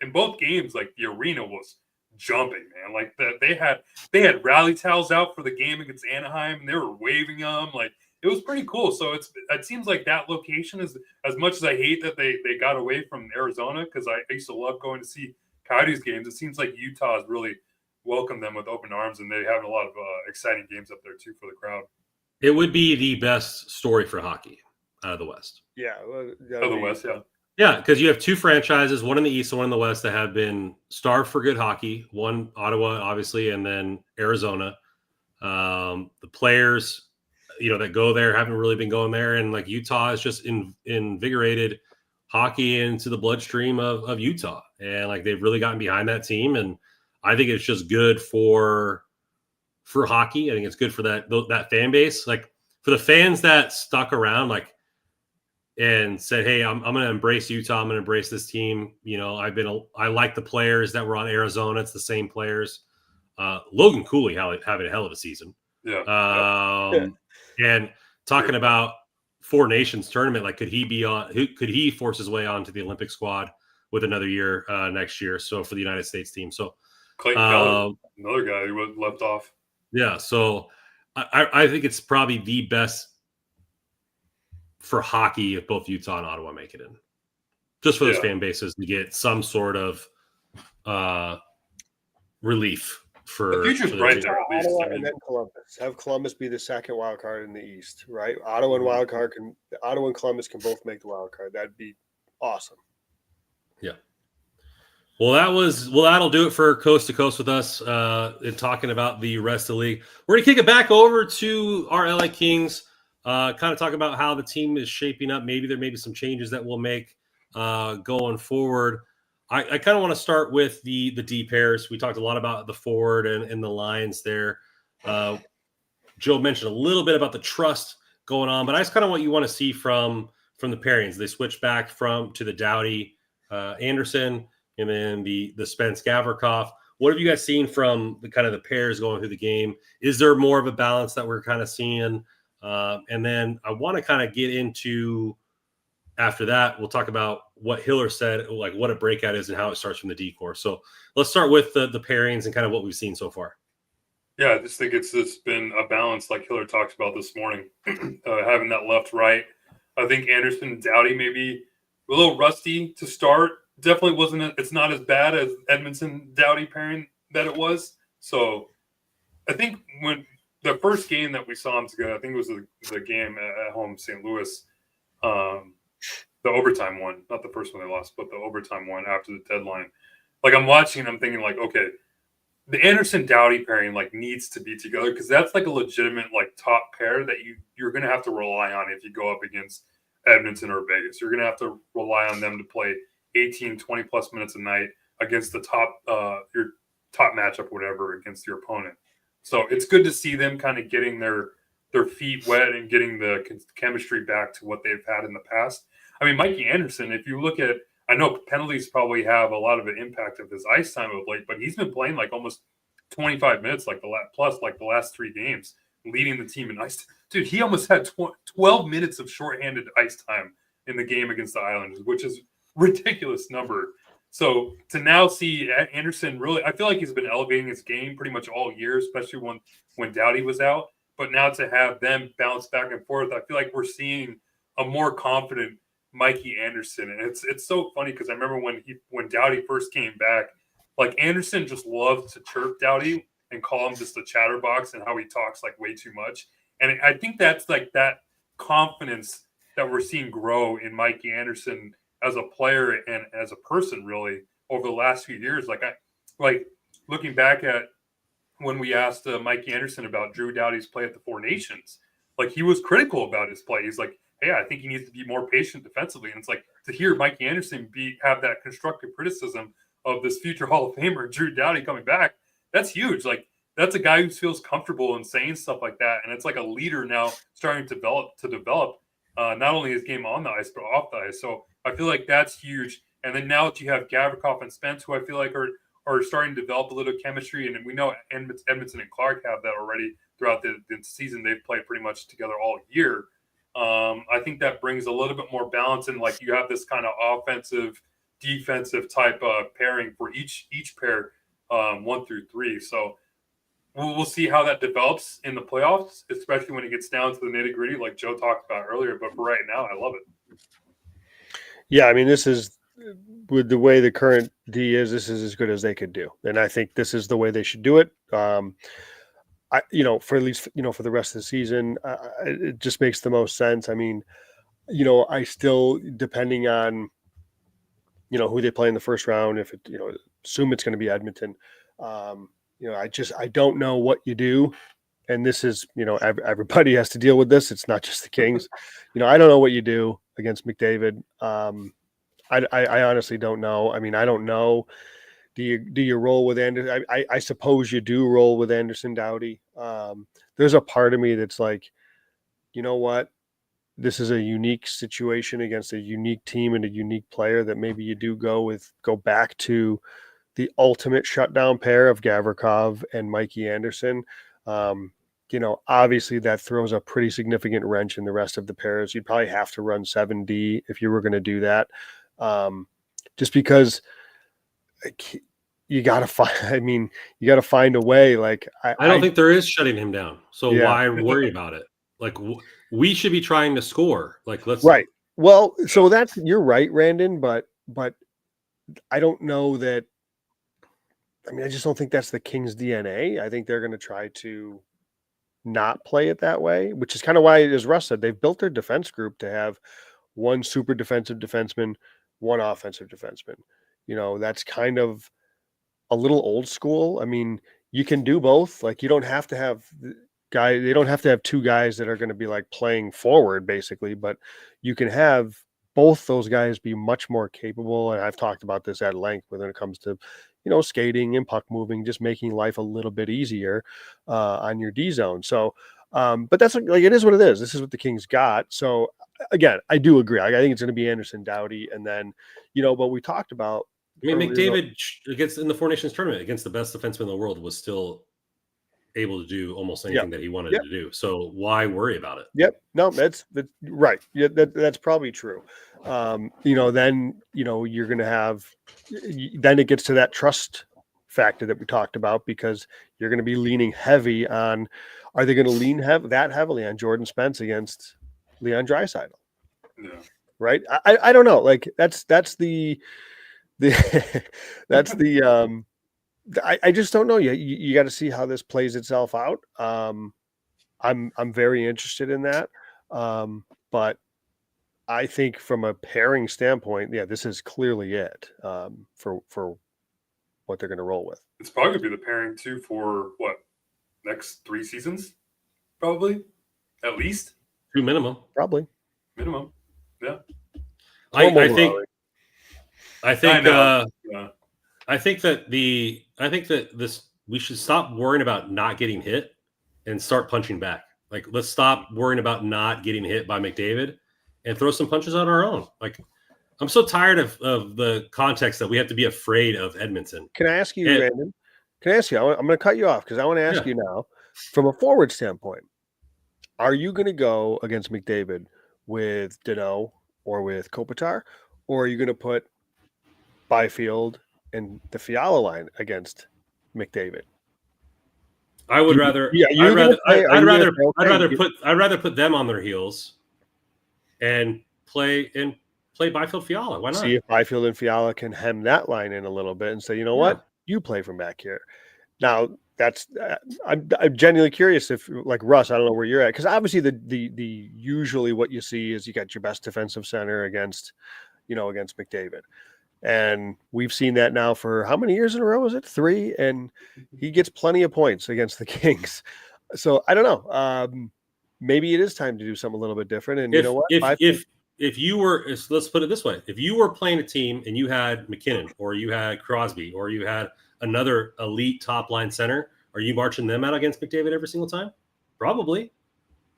in both games, like, the arena was jumping, man. Like, they had rally towels out for the game against Anaheim, and they were waving them. Like, it was pretty cool. So it seems like that location is, as much as I hate that they got away from Arizona, because I used to love going to see Coyotes games. It seems like Utah has really welcomed them with open arms, and they have a lot of exciting games up there too for the crowd. It would be the best story for hockey out of the West. Yeah, out of the West, yeah. Yeah, because you have 2 franchises, one in the East and one in the West, that have been starved for good hockey. One, Ottawa, obviously, and then Arizona. The players, that go there haven't really been going there, and like Utah has just invigorated hockey into the bloodstream of Utah, and like they've really gotten behind that team, and I think it's just good for hockey. I think it's good for that fan base, like for the fans that stuck around, like, and said, hey, I'm going to embrace Utah. I'm going to embrace this team. I like the players that were on Arizona. It's the same players. Logan Cooley having a hell of a season. Yeah. And talking about Four Nations tournament, like, could he force his way onto the Olympic squad with another year next year? So for the United States team. So Clayton Keller, another guy who was left off. Yeah. So I think it's probably the best for hockey if both Utah and Ottawa make it in, just for those fan bases to get some sort of relief for the future's bright there. At least, Ottawa and then Columbus. Have Columbus be the second wild card in the East, right? Ottawa and Columbus can both make the wild card. That'd be awesome. Yeah. Well, that'll do it for Coast to Coast with us in talking about the rest of the league. We're gonna kick it back over to our LA Kings. Kind of talk about how the team is shaping up. Maybe there may be some changes that we'll make going forward. I kind of want to start with the D pairs. We talked a lot about the forward and the lines there. Joe mentioned a little bit about the trust going on, but I just kind of want to see from the pairings. They switched back to the Doughty Anderson and then the Spence Gavrikov. What have you guys seen from the kind of the pairs going through the game? Is there more of a balance that we're kind of seeing? And then I want to kind of get into, after that, we'll talk about what Hiller said, like what a breakout is and how it starts from the D-core. So let's start with the pairings and kind of what we've seen so far. Yeah, I just think it's been a balance like Hiller talks about this morning, having that left-right. I think Anderson and Doughty maybe a little rusty to start. Definitely it's not as bad as Edmonton-Doughty pairing that it was. So I think when the first game that we saw them together, I think it was the game at home, St. Louis, the overtime one, not the first one they lost, but the overtime one after the deadline. Like, I'm watching, I'm thinking like, okay, the Anderson Doughty pairing like needs to be together because that's like a legitimate like top pair that you're going to have to rely on if you go up against Edmonton or Vegas. You're going to have to rely on them to play 18, 20 plus minutes a night against the top your top matchup, whatever, against your opponent. So it's good to see them kind of getting their feet wet and getting the chemistry back to what they've had in the past. I mean, Mikey Anderson, if you look at, I know penalties probably have a lot of an impact of his ice time of late, but he's been playing like almost 25 minutes, like the last 3 games, leading the team in ice. Dude, he almost had 12 minutes of shorthanded ice time in the game against the Islanders, which is ridiculous number. So to now see Anderson really, I feel like he's been elevating his game pretty much all year, especially when Doughty was out. But now to have them bounce back and forth, I feel like we're seeing a more confident Mikey Anderson. And it's so funny because I remember when Doughty first came back, like Anderson just loved to chirp Doughty and call him just a chatterbox and how he talks like way too much. And I think that's like that confidence that we're seeing grow in Mikey Anderson as a player and as a person really over the last few years. Like looking back at when we asked Mikey Anderson about Drew Doughty's play at the Four Nations, like he was critical about his play. He's like, hey, I think he needs to be more patient defensively. And it's like to hear Mikey Anderson have that constructive criticism of this future Hall of Famer, Drew Doughty, coming back, that's huge. Like that's a guy who feels comfortable in saying stuff like that. And it's like a leader now starting to develop not only his game on the ice, but off the ice. So I feel like that's huge. And then now that you have Gavrikov and Spence, who I feel like are starting to develop a little chemistry. And we know Edmonton and Clark have that already throughout the season. They've played pretty much together all year. I think that brings a little bit more balance. And like you have this kind of offensive, defensive type of pairing for each pair, 1 through 3. So we'll see how that develops in the playoffs, especially when it gets down to the nitty gritty, like Joe talked about earlier. But for right now, I love it. Yeah, I mean, this is with the way the current D is. This is as good as they could do, and I think this is the way they should do it. For at least for the rest of the season, it just makes the most sense. I mean, I still, depending on who they play in the first round, if it assume it's going to be Edmonton. I don't know what you do. And this is, everybody has to deal with this. It's not just the Kings. I don't know what you do against McDavid. I honestly don't know. I mean, I don't know. Do you roll with Anderson? I suppose you do roll with Anderson Doughty. There's a part of me that's like, you know what? This is a unique situation against a unique team and a unique player that maybe you do go back to the ultimate shutdown pair of Gavrikov and Mikey Anderson. Obviously that throws a pretty significant wrench in the rest of the pairs. You'd probably have to run 7D if you were going to do that. Just because you got to find a way. Like, I don't think there is shutting him down. So Yeah. why worry about it? Like we should be trying to score. Like let's Right. Well, so you're right, Randon, but I don't know that. I mean, I just don't think that's the Kings' DNA. I think they're going to try to not play it that way, which is kind of why, as Russ said, they've built their defense group to have one super defensive defenseman, one offensive defenseman. That's kind of a little old school. I mean, you can do both. Like, you don't have to have they don't have to have 2 guys that are going to be like playing forward, basically, but you can have both those guys be much more capable. And I've talked about this at length when it comes to skating and puck moving, just making life a little bit easier on your D zone. So, but that's like it is what it is. This is what the Kings got. So again, I do agree. I think it's going to be Anderson Doughty, and then what we talked about. I mean, McDavid in the Four Nations tournament against the best defenseman in the world was still able to do almost anything that he wanted to do. So why worry about it? Yep. No, that's right. Yeah, that's probably true. Then you're going to have. Then it gets to that trust factor that we talked about, because you're going to be leaning heavy on. Are they going to lean that heavily on Jordan Spence against Leon Draisaitl? Yeah. Right. I don't know. Like that's the that's the I just don't know yet. You got to see how this plays itself out. I'm very interested in that. But I think from a pairing standpoint, this is clearly it for what they're going to roll with. It's probably going to be the pairing, too, for what? Next 3 seasons? Probably. At least. 2 minimum. Probably. Minimum. Yeah. I think that this we should stop worrying about not getting hit and start punching back. Like, let's stop worrying about not getting hit by McDavid and throw some punches on our own. Like, I'm so tired of the context that we have to be afraid of Edmonton. Can I ask you, Brandon? Can I ask you? I'm going to cut you off because I want to ask you now, from a forward standpoint, are you going to go against McDavid with Danault or with Kopitar, or are you going to put Byfield and the Fiala line against McDavid? I would rather. I'd rather put them on their heels and play Byfield Fiala. Why not? See if Byfield and Fiala can hem that line in a little bit and say, you know what, you play from back here. Now that's I'm genuinely curious if, like Russ, I don't know where you're at, because obviously the usually what you see is you got your best defensive center against McDavid. And we've seen that now for how many years in a row? Is it 3? And he gets plenty of points against the Kings. So I don't know. Maybe it is time to do something a little bit different. And you know what? If you were, let's put it this way: if you were playing a team and you had McKinnon or you had Crosby or you had another elite top line center, are you marching them out against McDavid every single time? Probably.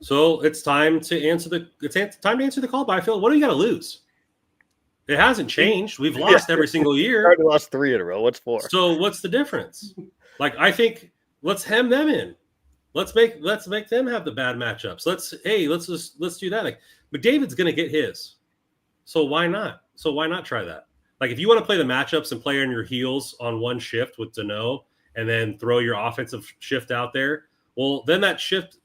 So it's time to answer the call, Byfield. What do you got to lose? It hasn't changed. We've lost every single year. We lost 3 in a row. What's 4? So what's the difference? Like, I think let's hem them in. Let's make them have the bad matchups. Let's do that. Like, McDavid's going to get his. So why not? Try that? Like, if you want to play the matchups and play on your heels on one shift with Danault and then throw your offensive shift out there, well, then that shift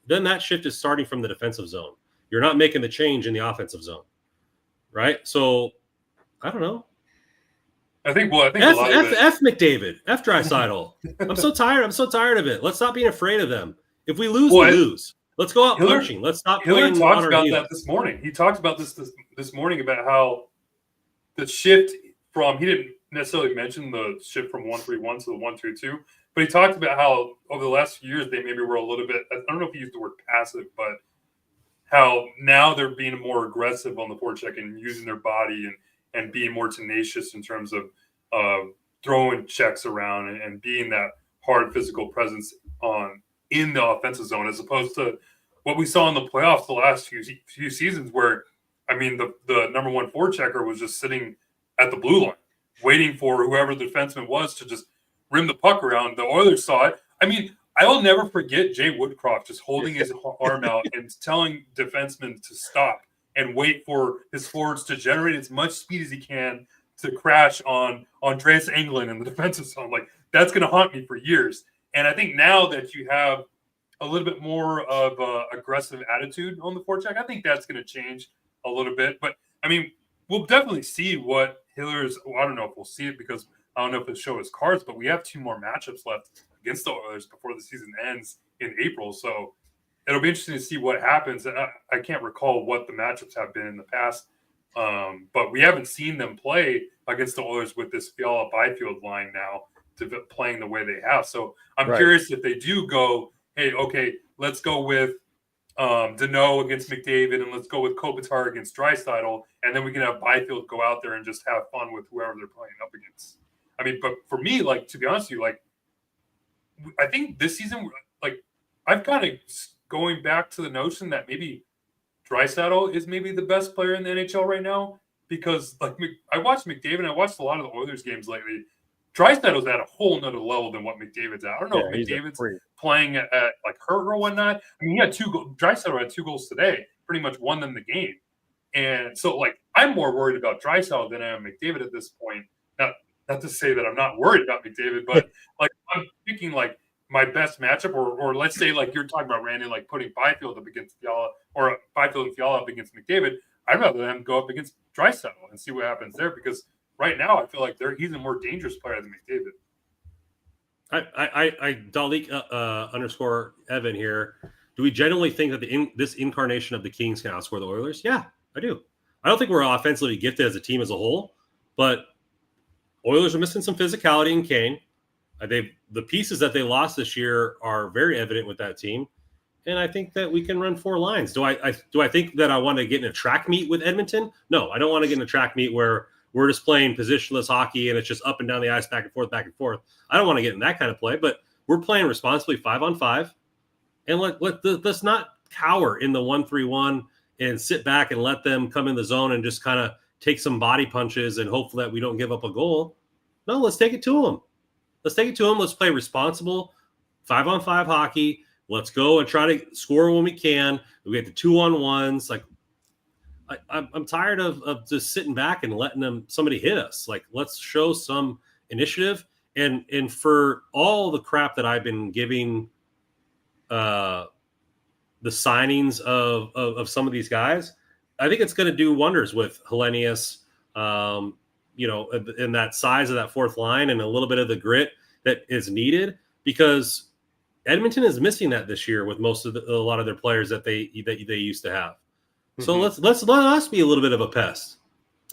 is starting from the defensive zone. You're not making the change in the offensive zone, right? So I don't know. I think F McDavid, F Draisaitl. I'm so tired of it. Let's stop being afraid of them. If we lose, we lose. Let's go out punching. Let's stop. Hiller talked about that this morning. He talked about this morning about how the shift from, he didn't necessarily mention the shift from 1-3-1 to the 1-2-2, but he talked about how over the last few years they maybe were a little bit, I don't know if he used the word passive, but how now they're being more aggressive on the forecheck and using their body and being more tenacious in terms of throwing checks around and being that hard physical presence in the offensive zone, as opposed to what we saw in the playoffs the last few seasons, where, I mean, the number one forechecker was just sitting at the blue line, waiting for whoever the defenseman was to just rim the puck around. The Oilers saw it. I mean, I will never forget Jay Woodcroft just holding his arm out and telling defensemen to stop and wait for his forwards to generate as much speed as he can to crash on Andreas Englund in the defensive zone. Like, that's going to haunt me for years. And I think now that you have a little bit more of an aggressive attitude on the forecheck, I think that's going to change a little bit. But, I mean, we'll definitely see what Hiller's – I don't know if we'll see it because I don't know if it'll show his cards, but we have 2 more matchups left against the Oilers before the season ends in April. So it'll be interesting to see what happens. I can't recall what the matchups have been in the past, but we haven't seen them play against the Oilers with this Fiala Byfield line now playing the way they have. So I'm curious if they do go, hey, okay, let's go with Danault against McDavid and let's go with Kopitar against Draisaitl, and then we can have Byfield go out there and just have fun with whoever they're playing up against. I mean, but for me, like, to be honest with you, like, I think this season, like, I've kind of going back to the notion that maybe Draisaitl is maybe the best player in the NHL right now, because, like, I watched McDavid, I watched a lot of the Oilers games lately. Draisaitl's at a whole nother level than what McDavid's at. I don't know if McDavid's playing at like hurt or whatnot. I mean, he had 2 goals. Draisaitl had 2 goals today, pretty much won them the game. And so, like, I'm more worried about Draisaitl than I am McDavid at this point. Not to say that I'm not worried about McDavid, but like, I'm thinking like my best matchup, or let's say like you're talking about, Randy, like putting Byfield up against Fiala or Byfield and Fiala up against McDavid. I'd rather them go up against Draisaitl and see what happens there, because right now I feel like he's a more dangerous player than McDavid. I Dalik _ Evan here. Do we genuinely think that this incarnation of the Kings can outscore the Oilers? Yeah, I do. I don't think we're offensively gifted as a team as a whole, but Oilers are missing some physicality in Kane. The pieces that they lost this year are very evident with that team. And I think that we can run 4 lines. Do I think that I want to get in a track meet with Edmonton? No, I don't want to get in a track meet where we're just playing positionless hockey and it's just up and down the ice, back and forth, back and forth. I don't want to get in that kind of play, but we're playing responsibly 5-on-5. And let's not cower in the 1-3-1 and sit back and let them come in the zone and just kind of take some body punches and hope that we don't give up a goal. No, let's take it to them. Let's play responsible 5-on-5 hockey. Let's go and try to score when we can. We get the 2-on-1s. Like, I'm tired of just sitting back and letting somebody hit us. Like, let's show some initiative. And for all the crap that I've been giving the signings of some of these guys, I think it's going to do wonders with Hellenius, in that size of that fourth line and a little bit of the grit that is needed, because Edmonton is missing that this year with a lot of their players that they used to have. So let us be a little bit of a pest.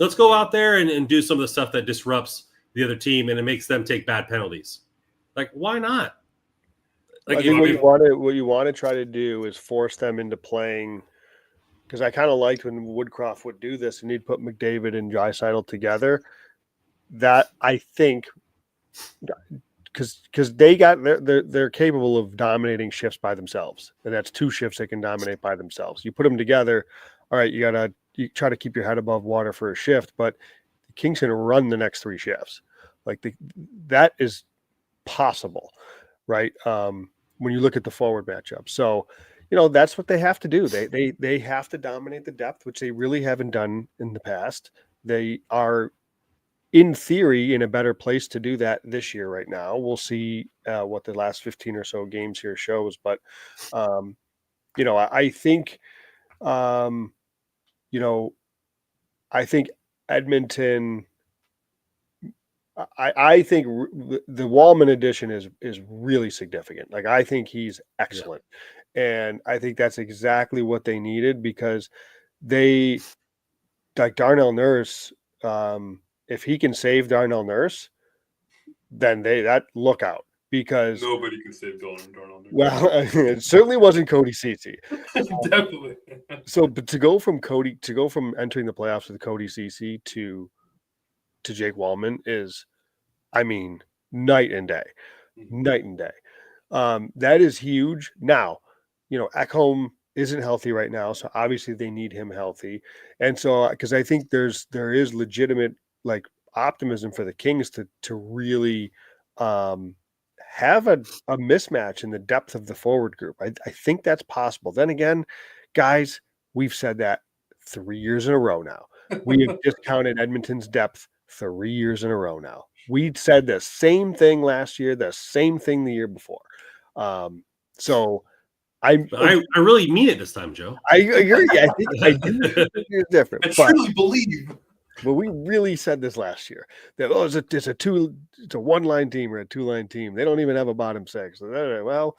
Let's go out there and do some of the stuff that disrupts the other team and it makes them take bad penalties. Like, why not? Like, I think what you want to try to do is force them into playing, because I kind of liked when Woodcroft would do this and he'd put McDavid and Draisaitl together. That, I think, because they're capable of dominating shifts by themselves, and that's 2 shifts they can dominate by themselves. You put them together, all right, you try to keep your head above water for a shift, but the Kings can run the next 3 shifts. Like, that is possible, right? When you look at the forward matchup. So, that's what they have to do. They have to dominate the depth, which they really haven't done in the past. They are, in theory, in a better place to do that this year right now. We'll see what the last 15 or so games here shows. But, I think, I think Edmonton, I think the Wallman addition is really significant. Like, I think he's excellent. Yeah. And I think that's exactly what they needed, because they, like Darnell Nurse, if he can save Darnell Nurse, then look out, because nobody can save Darnell Nurse. Well, it certainly wasn't Cody Ceci. Definitely. But to go from entering the playoffs with Cody Ceci to Jake Wallman is, I mean, night and day. That is huge. Now, Ekholm isn't healthy right now, so obviously they need him healthy. And so, because I think there is legitimate, like, optimism for the Kings to really have a mismatch in the depth of the forward group. I think that's possible. Then again, guys, we've said that 3 years in a row now. We have discounted Edmonton's depth 3 years in a row now. We said the same thing last year, the same thing the year before. So I really mean it this time, Joe. I agree. I think I do. It's different. I truly believe. But we really said this last year that it's a 1-line team or a 2-line team. They don't even have a bottom 6. Well,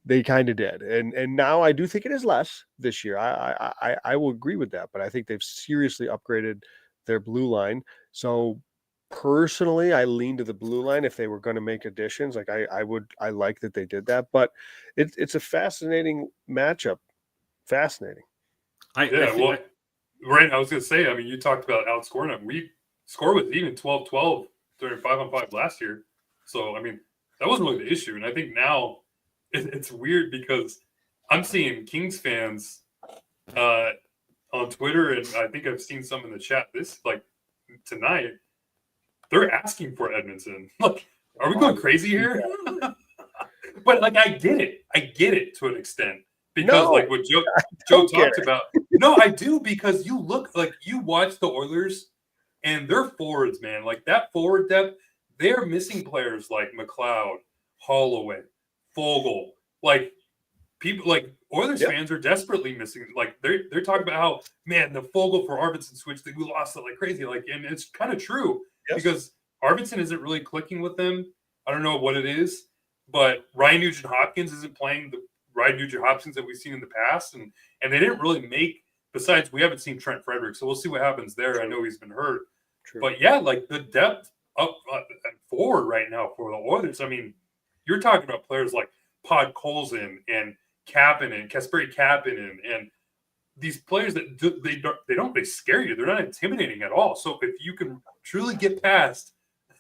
they kind of did, and now I do think it is less this year. I will agree with that, but I think they've seriously upgraded their blue line. So personally, I lean to the blue line if they were going to make additions. Like, I like that they did that, but it's a fascinating matchup. Fascinating. Right. I was going to say, I mean, you talked about outscoring them. We scored with even 12-12 during 5-on-5 last year. So, I mean, that wasn't really the issue. And I think now it's weird because I'm seeing Kings fans on Twitter, and I think I've seen some in the chat tonight. They're asking for Edmonton. Like, are we going crazy here? But, like, I get it to an extent. Because, like what Joe talked about. No, I do, because you watch the Oilers and their forwards, man. Like, that forward depth, they're missing players like McLeod, Holloway, Fogle. Like, people, like, Oilers fans are desperately missing. Like, they're talking about how, man, the Fogle for Arvidsson switch, we lost it like crazy. Like, and it's kind of true because Arvidsson isn't really clicking with them. I don't know what it is, but Ryan Nugent-Hopkins isn't playing the Ryan Nugent-Hopkins that we've seen in the past, and they didn't really make. Besides, we haven't seen Trent Frederick, so we'll see what happens there. I know he's been hurt, but yeah, like, the depth up forward right now for the Oilers. I mean, you're talking about players like Podkolzin and Kapanen, Kasperi Kapanen, and these players that they don't scare you. They're not intimidating at all. So if you can truly get past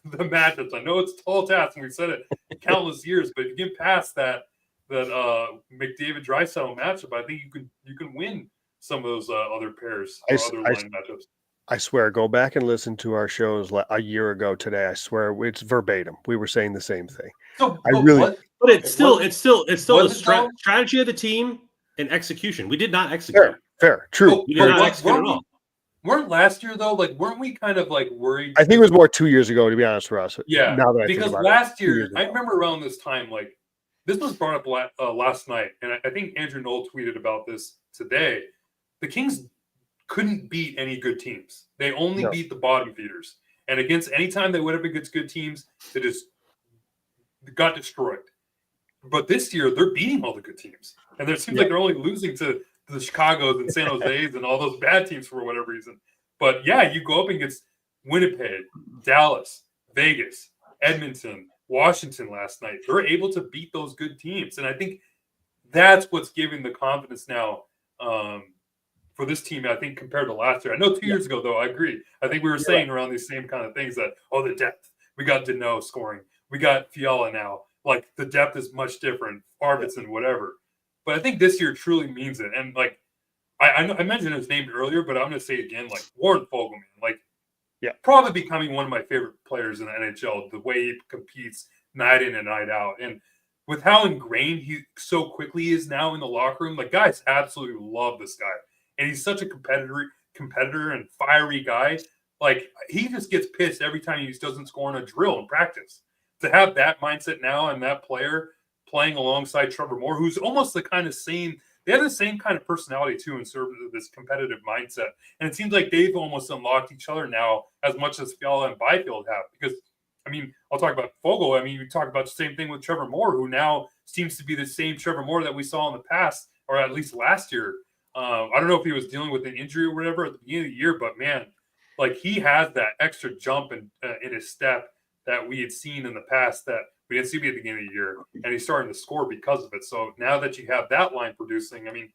the matchups, I know it's a tall task, and we've said it countless years, but if you get past that McDavid-Draisaitl matchup, I think you can win some of those other pairs or other line matchups. I swear, go back and listen to our shows a year ago today. I swear it's verbatim. We were saying the same thing. So, but it's still a strategy of the team and execution. We did not execute. Fair, true. We did not execute at all. Weren't last year though? Like, weren't we kind of like worried? I think it was more 2 years ago, to be honest, for us. Yeah, now that because last year, I remember around this time, like this was brought up last night, and I think Andrew Knoll tweeted about this today. The Kings couldn't beat any good teams. They only beat the bottom feeders, and against any time they would have been against good teams, they just got destroyed. But this year, they're beating all the good teams, and it seems like they're only losing to the Chicago's and San Jose's and all those bad teams for whatever reason. But yeah, you go up against Winnipeg, Dallas, Vegas, Edmonton, Washington last night. They're able to beat those good teams. And I think that's what's giving the confidence now for this team, I think, compared to last year. I know 2 years ago, though, I agree. I think we were saying around these same kind of things that, the depth. We got Deneau scoring. We got Fiala now. Like, the depth is much different. Arvidsson, whatever. But I think this year truly means it. And, like, I mentioned his name earlier, but I'm going to say it again, like, Warren Fogelman. Like, probably becoming one of my favorite players in the NHL, the way he competes night in and night out. And with how ingrained he so quickly is now in the locker room, like, guys absolutely love this guy. And he's such a competitor and fiery guy. Like, he just gets pissed every time he doesn't score in a drill in practice. To have that mindset now and that player playing alongside Trevor Moore, who's almost the kind of same – they have the same kind of personality, too, in sort of this competitive mindset. And it seems like they've almost unlocked each other now as much as Fiala and Byfield have. Because, I mean, I'll talk about Fogle. I mean, you talk about the same thing with Trevor Moore, who now seems to be the same Trevor Moore that we saw in the past, or at least last year. I don't know if he was dealing with an injury or whatever at the beginning of the year, but, man, like, he has that extra jump in his step that we had seen in the past that we didn't see at the beginning of the year, and he's starting to score because of it. So now that you have that line producing, I mean,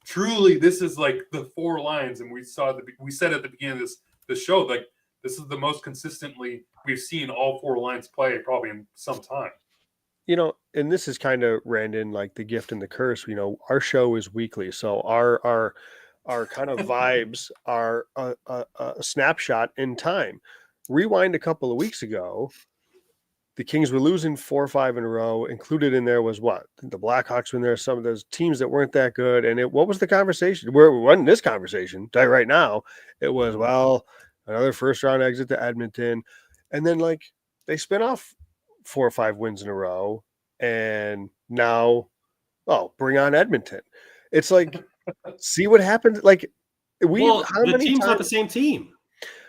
truly, this is like the four lines, and we said at the beginning of this show, like, this is the most consistently we've seen all four lines play probably in some time. You know, and this is kind of Randon, like the gift and the curse. You know, our show is weekly, so our kind of vibes are a snapshot in time. Rewind a couple of weeks ago, the Kings were losing 4 or 5 in a row. Included in there was what? The Blackhawks were in there, some of those teams that weren't that good. And what was the conversation? Where it wasn't this conversation right now. It was, well, another first round exit to Edmonton. And then, like, they spin off 4 or 5 wins in a row. And now, bring on Edmonton. It's like, see what happens. Like, the team's not the same team.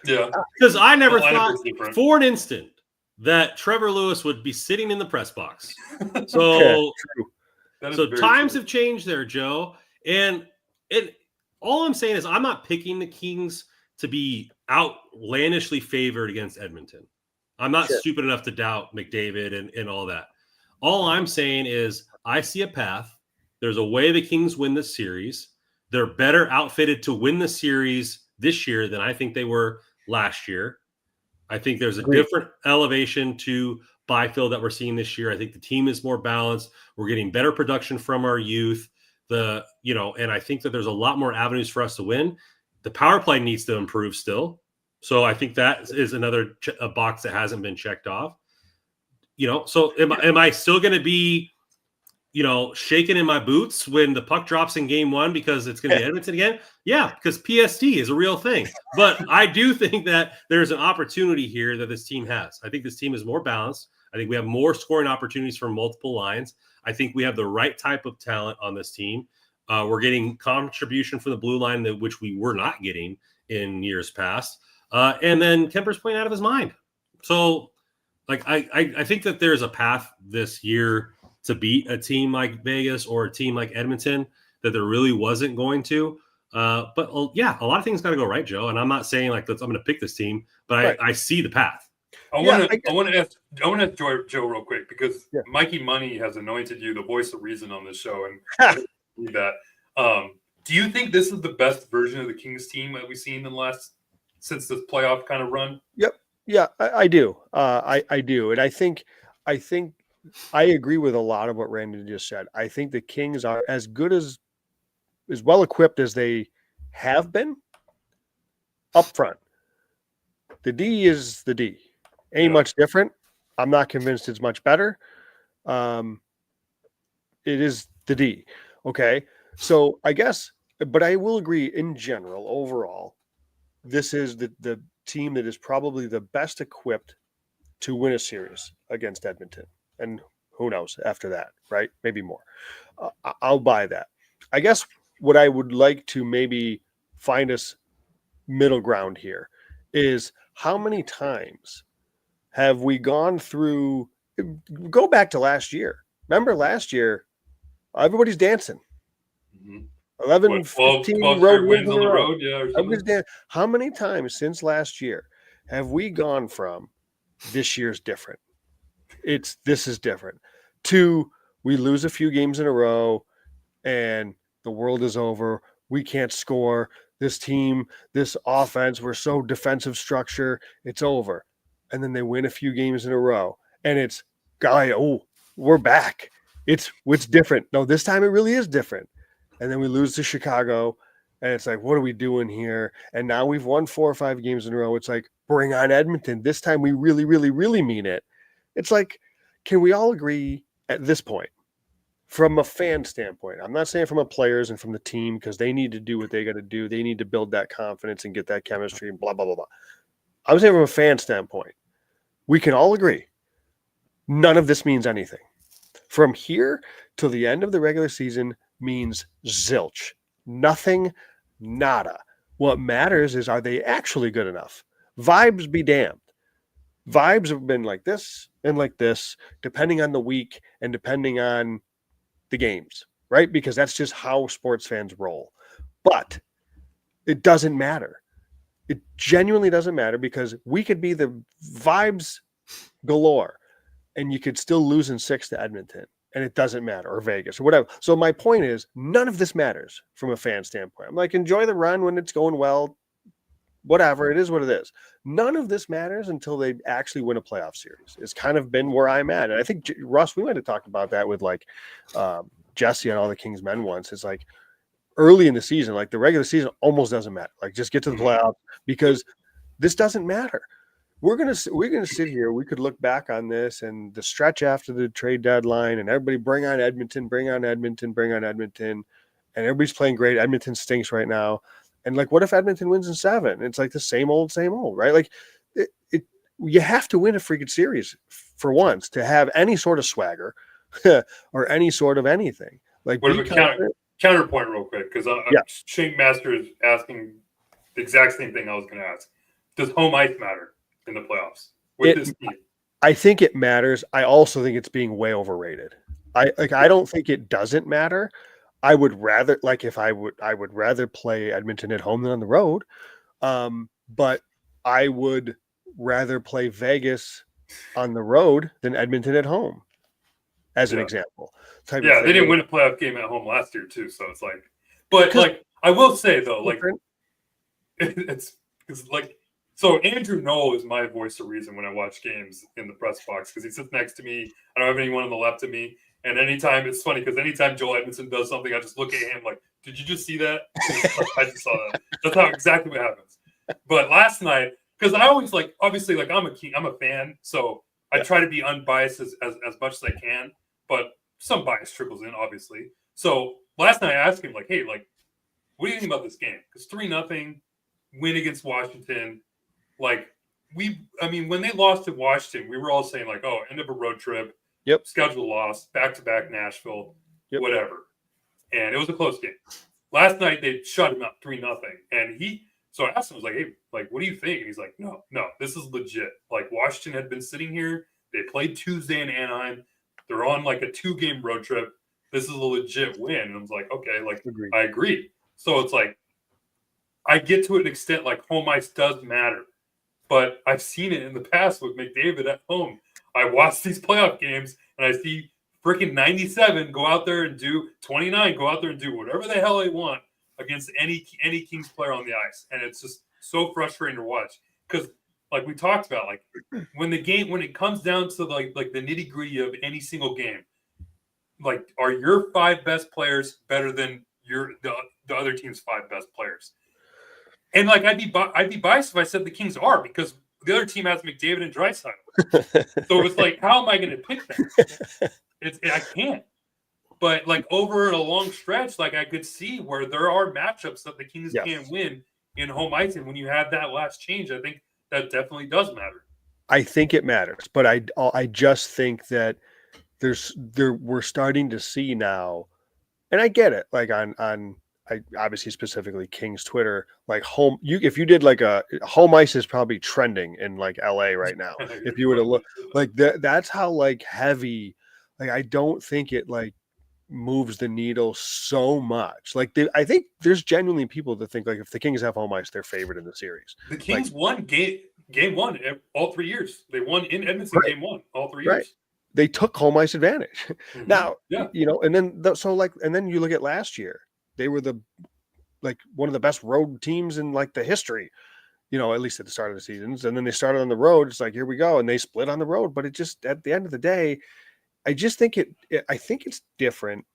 Yeah. Because I never thought for an instant that Trevor Lewis would be sitting in the press box. So, times have changed there, Joe. And all I'm saying is I'm not picking the Kings to be outlandishly favored against Edmonton. I'm not stupid enough to doubt McDavid and all that. All I'm saying is I see a path. There's a way the Kings win this series. They're better outfitted to win the series this year than I think they were last year. I think there's a different elevation to Byfield that we're seeing this year. I think the team is more balanced. We're getting better production from our youth. And I think that there's a lot more avenues for us to win. The power play needs to improve still. So I think that is another a box that hasn't been checked off. So am I still going to be, shaking in my boots when the puck drops in game 1 because it's going to be Edmonton again? Yeah, because PSD is a real thing. But I do think that there's an opportunity here that this team has. I think this team is more balanced. I think we have more scoring opportunities from multiple lines. I think we have the right type of talent on this team. We're getting contribution from the blue line, which we were not getting in years past. And then Kemper's playing out of his mind. So, like, I think that there's a path this year to beat a team like Vegas or a team like Edmonton that there really wasn't going to. But a lot of things got to go right, Joe. And I'm not saying like I'm going to pick this team, but I see the path. I want to ask Joe real quick because Mikey Money has anointed you the voice of reason on this show, and I think you need that. Do you think this is the best version of the Kings team that we've seen since this playoff kind of run? Yep. Yeah, I do. I do, and I think I agree with a lot of what Randy just said. I think the Kings are as good as well equipped as they have been up front. The D is the D. Ain't much different. I'm not convinced it's much better. It is the D. Okay. So I guess, but I will agree in general, overall, this is the team that is probably the best equipped to win a series against Edmonton. And who knows after that, right? Maybe more. I'll buy that. I guess what I would like to maybe find us middle ground here is how many times have we gone through, go back to last year. Remember last year, everybody's dancing. 11, 15 road wins on the road. Yeah, how many times since last year have we gone from this year's different? This is different. To we lose a few games in a row and the world is over. We can't score. This team, this offense, we're so defensive structure, it's over. And then they win a few games in a row. And it's, we're back. It's different. No, this time it really is different. And then we lose to Chicago. And it's like, what are we doing here? And now we've won 4 or 5 games in a row. It's like, bring on Edmonton. This time we really, really, really mean it. It's like, can we all agree at this point, from a fan standpoint? I'm not saying from a players and from the team, because they need to do what they got to do. They need to build that confidence and get that chemistry and blah, blah, blah, blah. I'm saying from a fan standpoint, we can all agree none of this means anything. From here till the end of the regular season means zilch. Nothing, nada. What matters is, are they actually good enough? Vibes be damned. Vibes have been like this and like this, depending on the week and depending on the games, right? Because that's just how sports fans roll. But it doesn't matter. It genuinely doesn't matter, because we could be the vibes galore and you could still lose in 6 to Edmonton, and it doesn't matter, or Vegas or whatever. So my point is, none of this matters from a fan standpoint. I'm like, enjoy the run when it's going well, whatever, it is what it is. None of this matters until they actually win a playoff series. It's kind of been where I'm at. And I think, Russ, we might have talked about that with like Jesse on All the Kings Men once. It's like early in the season, like the regular season almost doesn't matter. Like, just get to the playoffs, because this doesn't matter. We're gonna sit here. We could look back on this and the stretch after the trade deadline, and everybody bring on Edmonton, and everybody's playing great. Edmonton stinks right now. And like, what if Edmonton wins in 7? It's like the same old, right? Like, you have to win a freaking series for once to have any sort of swagger or any sort of anything. Like, what about counterpoint real quick? Because Shane Master is asking the exact same thing I was going to ask. Does home ice matter in the playoffs with this team? I think it matters. I also think it's being way overrated. I don't think it doesn't matter. I would rather, like, I would rather play Edmonton at home than on the road. But I would rather play Vegas on the road than Edmonton at home, as an example. They didn't win a playoff game at home last year too. So it's like, but like, I will say though, like, it's like, so Andrew Knoll is my voice of reason when I watch games in the press box, because he sits next to me. I don't have anyone on the left of me. And anytime, it's funny because anytime Joel Edmondson does something, I just look at him like, did you just see that? I just saw that. That's how exactly what happens. But last night, because I always like, obviously, like, I'm a fan, so I try to be unbiased as much as I can, but some bias trickles in, obviously. So last night I asked him, like, hey, like, what do you think about this game? Because 3-0 win against Washington. Like, when they lost to Washington, we were all saying, like, oh, end of a road trip. Yep. Schedule loss, back-to-back Nashville, whatever. And it was a close game. Last night, they shut him up 3-0. And so I asked him, I was like, hey, like, what do you think? And he's like, no, this is legit. Like, Washington had been sitting here. They played Tuesday in Anaheim. They're on, like, a 2-game road trip. This is a legit win. And I was like, okay, like, I agree. So it's like, I get to an extent, like, home ice does matter. but I've seen it in the past with McDavid at home. I watch these playoff games and I see freaking 97 go out there and do 29, go out there and do whatever the hell they want against any Kings player on the ice. And it's just so frustrating to watch because like we talked about, like when it comes down to like the nitty gritty of any single game, like are your 5 best players better than the other team's 5 best players? And like I'd be biased if I said the Kings are because the other team has McDavid and Draisaitl. So it's like, how am I going to pick that? I can't. But like over a long stretch, like I could see where there are matchups that the Kings can't win in home ice, and when you have that last change, I think that definitely does matter. I think it matters, but I just think that we're starting to see now, and I get it. Like on I obviously specifically Kings Twitter, like if you did like a home ice is probably trending in like LA right now. If you were to look like that's how like heavy. Like I don't think it like moves the needle so much. Like I think there's genuinely people that think like if the Kings have home ice, they're favored in the series. The Kings won game 1 all 3 years. They won in Edmonton game 1 all 3 years. They took home ice advantage. Mm-hmm. Now, and then you look at last year, they were one of the best road teams in like the history, at least at the start of the seasons. And then they started on the road. It's like, here we go. And they split on the road. But it just, at the end of the day, I just think I think it's different.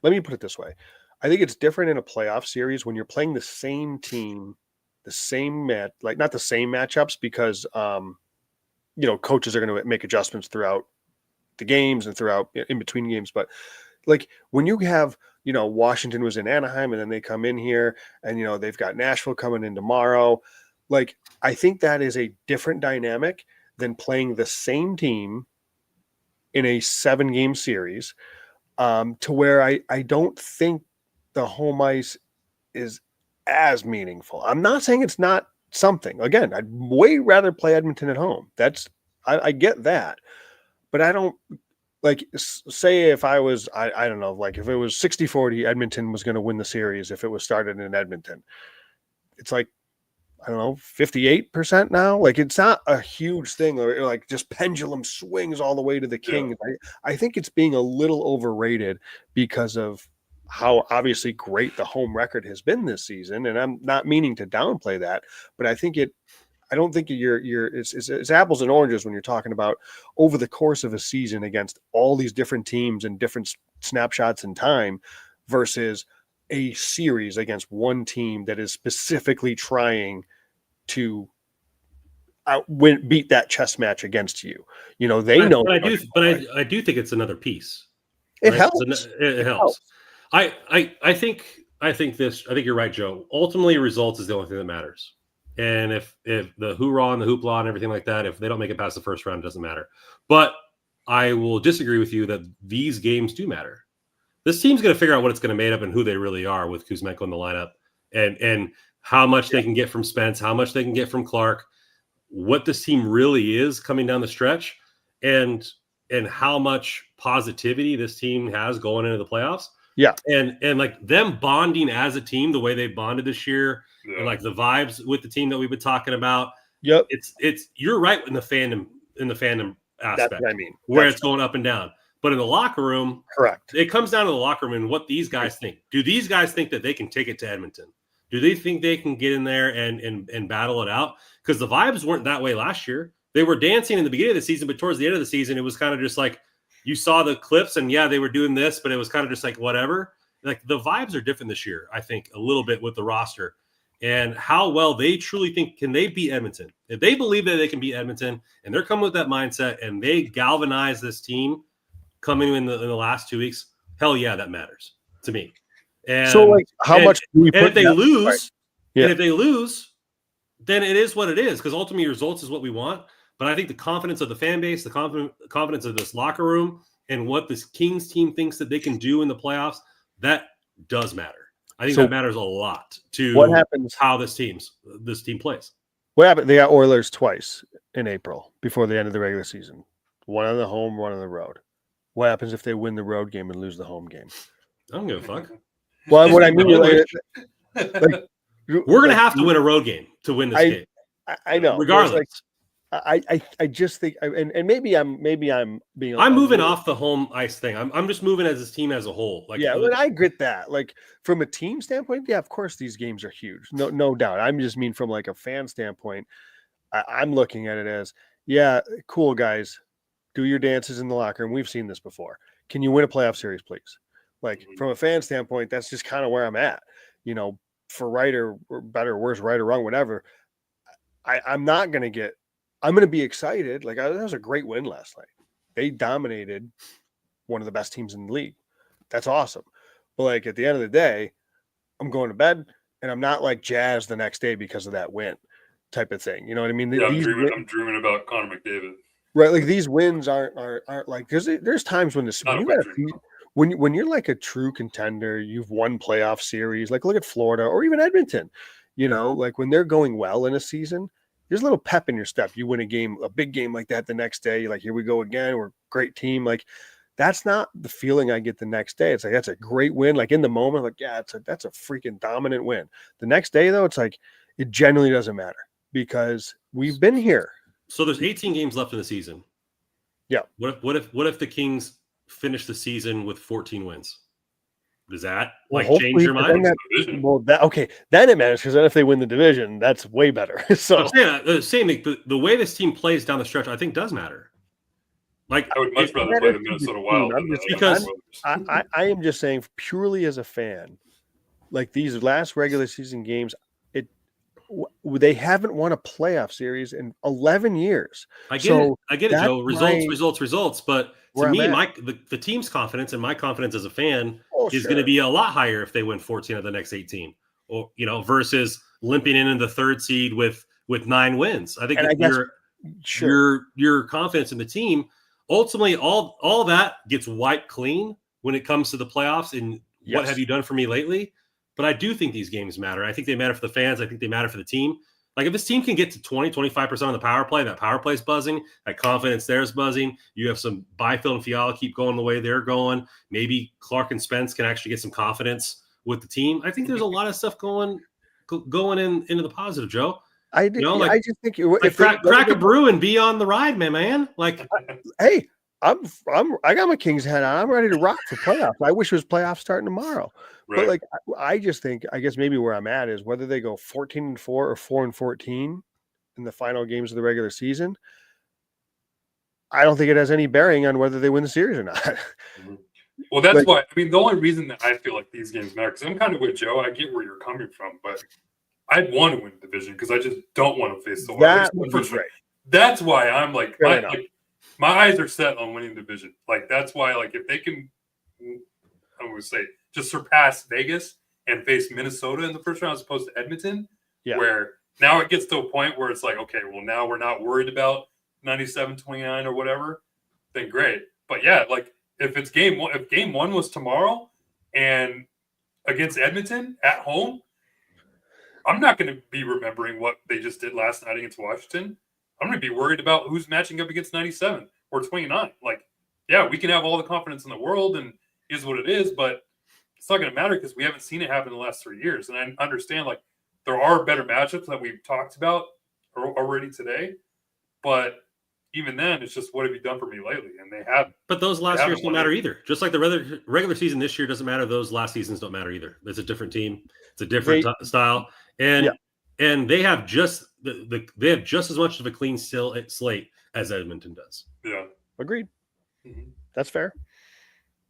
Let me put it this way. I think it's different in a playoff series when you're playing the same team, the same not the same matchups because, coaches are going to make adjustments throughout the games and throughout in between games. But like when you have, Washington was in Anaheim and then they come in here and, they've got Nashville coming in tomorrow. Like, I think that is a different dynamic than playing the same team in a 7-game series to where I don't think the home ice is as meaningful. I'm not saying it's not something. Again, I'd way rather play Edmonton at home. I get that. But I don't like say if I was, I don't know, like if it was 60-40, Edmonton was going to win the series if it was started in Edmonton. It's like, I don't know, 58% now. Like it's not a huge thing. Or like just pendulum swings all the way to the Kings. Yeah. I think it's being a little overrated because of how obviously great the home record has been this season. And I'm not meaning to downplay that, but I don't think it's apples and oranges when you're talking about over the course of a season against all these different teams and different snapshots in time versus a series against one team that is specifically trying to beat that chess match against you. They know. But I do think it's another piece. It helps. It helps. I think you're right, Joe. Ultimately, results is the only thing that matters. And if the hoorah and the hoopla and everything like that, if they don't make it past the first round, it doesn't matter. But I will disagree with you that these games do matter. This team's going to figure out what it's going to make up and who they really are with Kuzmenko in the lineup and how much they can get from Spence, how much they can get from Clark, what this team really is coming down the stretch, and how much positivity this team has going into the playoffs. Yeah. And like them bonding as a team, the way they bonded this year, and like the vibes with the team that we've been talking about. Yep. It's you're right in the fandom aspect. That's what I mean. Where it's going up and down. But in the locker room, correct. It comes down to the locker room and what these guys think. Do these guys think that they can take it to Edmonton? Do they think they can get in there and battle it out? Because the vibes weren't that way last year. They were dancing in the beginning of the season, but towards the end of the season, it was kind of just like you saw the clips and they were doing this, but it was kind of just like whatever. Like the vibes are different this year, I think, a little bit with the roster and how well they truly think can they beat Edmonton. If they believe that they can beat Edmonton and they're coming with that mindset and they galvanize this team coming in the last 2 weeks, hell yeah, that matters to me. And so like how much do we put if they lose, right. Yeah. And if they lose, then it is what it is because ultimately results is what we want. But I think the confidence of the fan base, the confidence of this locker room, and what this Kings team thinks that they can do in the playoffs, that does matter. I think that matters a lot to what happens, how this team plays. What happened? They got Oilers twice in April before the end of the regular season. One on the home, one on the road. What happens if they win the road game and lose the home game? I don't give a fuck. Well, what I mean, we're going to have to win a road game to win this game. I know. Regardless, like, I just think, and maybe I'm being. I'm moving off the home ice thing. I'm just moving as a team as a whole. Like, yeah, and I get that. Like from a team standpoint, yeah, of course these games are huge, no doubt. I'm just mean from like a fan standpoint. I'm looking at it as, yeah, cool guys, do your dances in the locker room. We've seen this before. Can you win a playoff series, please? Like from a fan standpoint, that's just kind of where I'm at. You know, for right or better, worse, right or wrong, whatever. I'm not going to get. I'm going to be excited. Like that was a great win last night. They dominated one of the best teams in the league. That's awesome. But like at the end of the day, I'm going to bed and I'm not like jazzed the next day because of that win type of thing. You know what I mean? Yeah, I'm dreaming about Connor McDavid. Right. Like these wins aren't like, because there's times when when you're like a true contender, you've won playoff series, like look at Florida or even Edmonton, you know, like when they're going well in a season, there's a little pep in your step. You win a big game like that the next day. You're like, here we go again. We're a great team. Like that's not the feeling I get the next day. It's like, that's a great win. Like in the moment, like, yeah, that's a freaking dominant win. The next day though, it's like, it generally doesn't matter because we've been here. So there's 18 games left in the season. Yeah. What if the Kings finish the season with 14 wins? Does that change your mind? Then it matters because then if they win the division, that's way better. So the way this team plays down the stretch, I think does matter. Like I would much rather play the Minnesota Wild because I am just saying purely as a fan, like these last regular season games, they haven't won a playoff series in 11 years. I get it, Joe. Results. But to me, the team's confidence and my confidence as a fan is going to be a lot higher if they win 14 of the next 18, or versus limping in the third seed with 9 wins. I think your confidence in the team ultimately all that gets wiped clean when it comes to the playoffs. And what have you done for me lately? But I do think these games matter. I think they matter for the fans. I think they matter for the team. Like if this team can get to 20-25% on the power play, that power play is buzzing, that confidence there is buzzing. You have some Byfield and Fiala keep going the way they're going. Maybe Clark and Spence can actually get some confidence with the team. I think there's a lot of stuff going into the positive, Joe. I just think if crack a brew and be on the ride, man. Like, hey, I got my Kings hat on. I'm ready to rock for playoffs. I wish it was playoffs starting tomorrow. Right. But like, I just think, I guess maybe where I'm at is whether they go 14-4 or 4-14 in the final games of the regular season. I don't think it has any bearing on whether they win the series or not. Well, that's why. I mean, the only reason that I feel like these games matter, because I'm kind of with Joe. I get where you're coming from, but I'd want to win the division because I just don't want to face the Warriors. That's why I'm like, my eyes are set on winning the division. Like that's why, like if they can, I would say, just surpass Vegas and face Minnesota in the first round as opposed to Edmonton, where now it gets to a point where it's like, okay, well now we're not worried about 97-29 or whatever, then great. But yeah, like if game one was tomorrow and against Edmonton at home, I'm not going to be remembering what they just did last night against Washington. I'm going to be worried about who's matching up against 97 or 29. Like, yeah, we can have all the confidence in the world and is what it is, but it's not going to matter because we haven't seen it happen in the last 3 years. And I understand, like, there are better matchups that we've talked about already today, but even then, it's just what have you done for me lately? And they haven't. But those last years don't matter either. Just like the regular season this year doesn't matter. Those last seasons don't matter either. It's a different team. It's a different style. And they have just they have just as much of a clean slate as Edmonton does. Yeah, agreed. Mm-hmm. That's fair.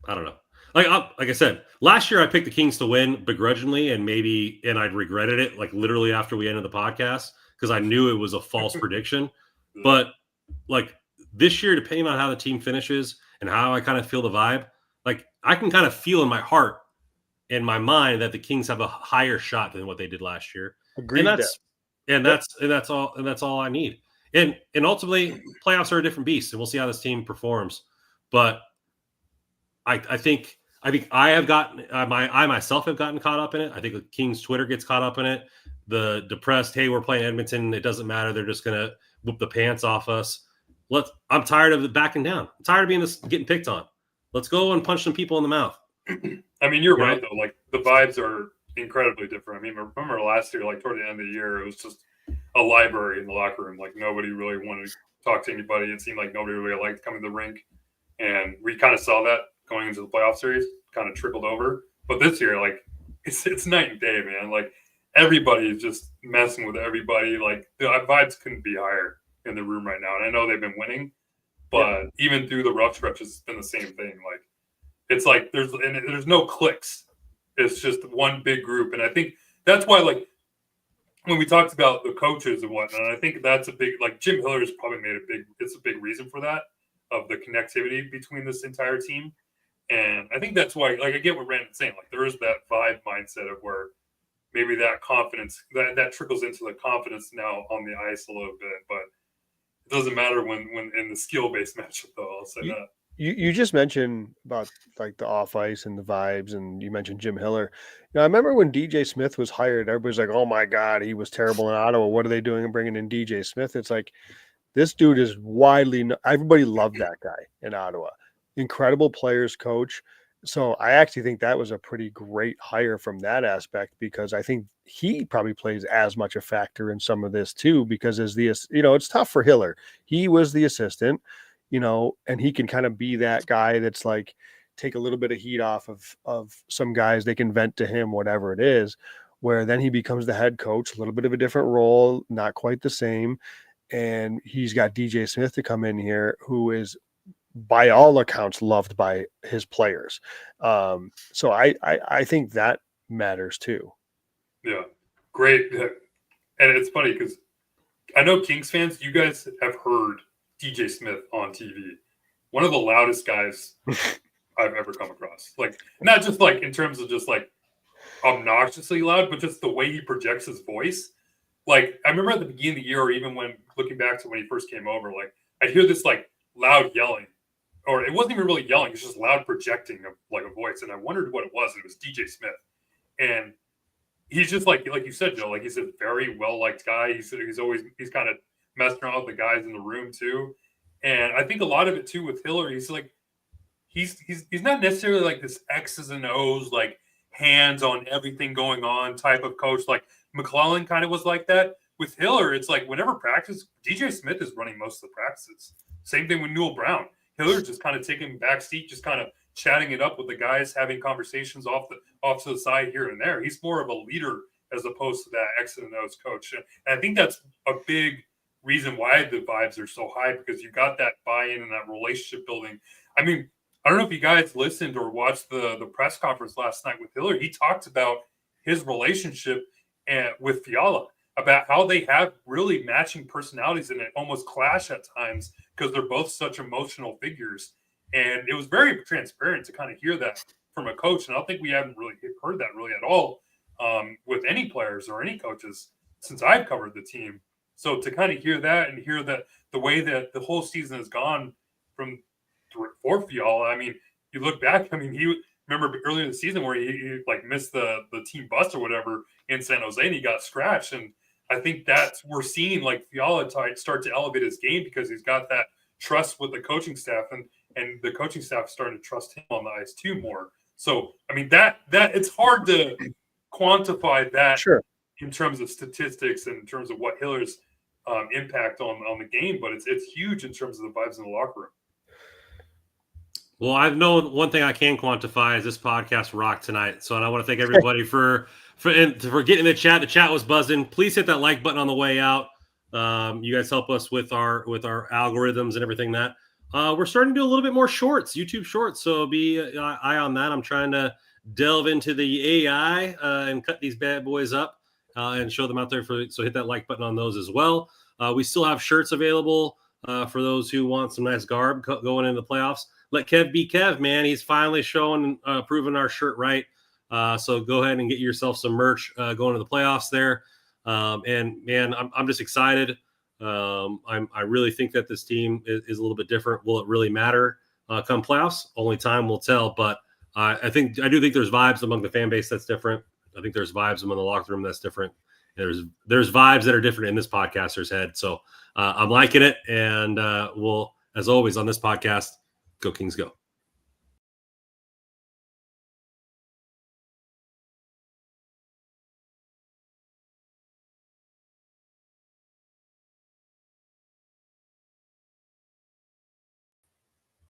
I don't know. Like I said, last year I picked the Kings to win begrudgingly, and I'd regretted it like literally after we ended the podcast because I knew it was a false prediction. But like this year, depending on how the team finishes and how I kind of feel the vibe, like I can kind of feel in my heart and my mind that the Kings have a higher shot than what they did last year. Agreed. And that's all I need. And ultimately, playoffs are a different beast, and we'll see how this team performs. But I think I have gotten I myself have gotten caught up in it. I think the Kings Twitter gets caught up in it. The depressed, hey, we're playing Edmonton. It doesn't matter. They're just gonna whoop the pants off us. I'm tired of it backing down. I'm tired of getting picked on. Let's go and punch some people in the mouth. I mean, you're right though. Like the vibes are incredibly different. I mean, remember last year, like toward the end of the year, it was just a library in the locker room. Like nobody really wanted to talk to anybody. It seemed like nobody really liked coming to the rink. And we kind of saw that going into the playoff series, kind of trickled over. But this year, like it's night and day, man. Like everybody is just messing with everybody. Like the vibes couldn't be higher in the room right now. And I know they've been winning, but even through the rough stretches, it's been the same thing. Like it's like there's no cliques. It's just one big group. And I think that's why, like, when we talked about the coaches and whatnot, I think that's a big, like, Jim Hiller's probably made it's a big reason for that, of the connectivity between this entire team. And I think that's why, like, I get what Brandon's saying. Like, there is that vibe mindset of where maybe that confidence, that trickles into the confidence now on the ice a little bit. But it doesn't matter when in the skill-based matchup, though. I'll say that. You just mentioned about like the off ice and the vibes, and you mentioned Jim Hiller. Now, I remember when DJ Smith was hired, everybody's like, "Oh my God, he was terrible in Ottawa. What are they doing and bringing in DJ Smith?" It's like this dude is everybody loved that guy in Ottawa. Incredible players coach. So I actually think that was a pretty great hire from that aspect, because I think he probably plays as much a factor in some of this too, because it's tough for Hiller. He was the assistant, and he can kind of be that guy that's like, take a little bit of heat off of some guys. They can vent to him, whatever it is, where then he becomes the head coach, a little bit of a different role, not quite the same. And he's got DJ Smith to come in here, who is by all accounts loved by his players. So I think that matters too. Yeah, great. And it's funny because I know Kings fans, you guys have heard DJ Smith on TV. One of the loudest guys I've ever come across. Like, not just like in terms of just like obnoxiously loud, but just the way he projects his voice. Like, I remember at the beginning of the year, or even when looking back to when he first came over, like I'd hear this like loud yelling, or it wasn't even really yelling. It's just loud projecting of like a voice. And I wondered what it was. And it was DJ Smith. And he's just like you said, Joe, like he's a very well-liked guy. He's kind of messing around with the guys in the room too. And I think a lot of it too with Hiller, he's like, he's not necessarily like this X's and O's, like hands on everything going on type of coach. Like McClellan kind of was like that. With Hiller, it's like whenever practice, DJ Smith is running most of the practices. Same thing with Newell Brown. Hiller's just kind of taking back seat, just kind of chatting it up with the guys, having conversations off to the side here and there. He's more of a leader as opposed to that X and O's coach. And I think that's a big reason why the vibes are so high, because you got that buy-in and that relationship building. I mean, I don't know if you guys listened or watched the press conference last night with Hiller. He talked about his relationship with Fiala, about how they have really matching personalities and it almost clash at times because they're both such emotional figures. And it was very transparent to kind of hear that from a coach. And I don't think we haven't really heard that really at all with any players or any coaches since I've covered the team. So to kind of hear that and hear that the way that the whole season has gone for Fiala, I mean, you look back, I mean, he remember earlier in the season where he like missed the team bus or whatever in San Jose and he got scratched. And I think that's, we're seeing like Fiala start to elevate his game because he's got that trust with the coaching staff and the coaching staff starting to trust him on the ice too more. So, I mean, that it's hard to quantify that in terms of statistics and in terms of what Hiller's impact on the game, but it's huge in terms of the vibes in the locker room. Well, I've known one thing I can quantify is this podcast rocked tonight. So I want to thank everybody for getting in the chat. The chat was buzzing. Please hit that like button on the way out. You guys help us with our algorithms and everything that we're starting to do a little bit more shorts, YouTube shorts. So be eye on that. I'm trying to delve into the AI and cut these bad boys up and show them out there. So hit that like button on those as well. We still have shirts available for those who want some nice garb going into the playoffs. Let Kev be Kev, man. He's finally showing, proving our shirt right. So go ahead and get yourself some merch going to the playoffs there. And man, I'm just excited. I really think that this team is a little bit different. Will it really matter come playoffs? Only time will tell. But I do think there's vibes among the fan base that's different. I think there's vibes among the locker room that's different. There's vibes that are different in this podcaster's head. So I'm liking it. And we'll, as always on this podcast, go Kings go.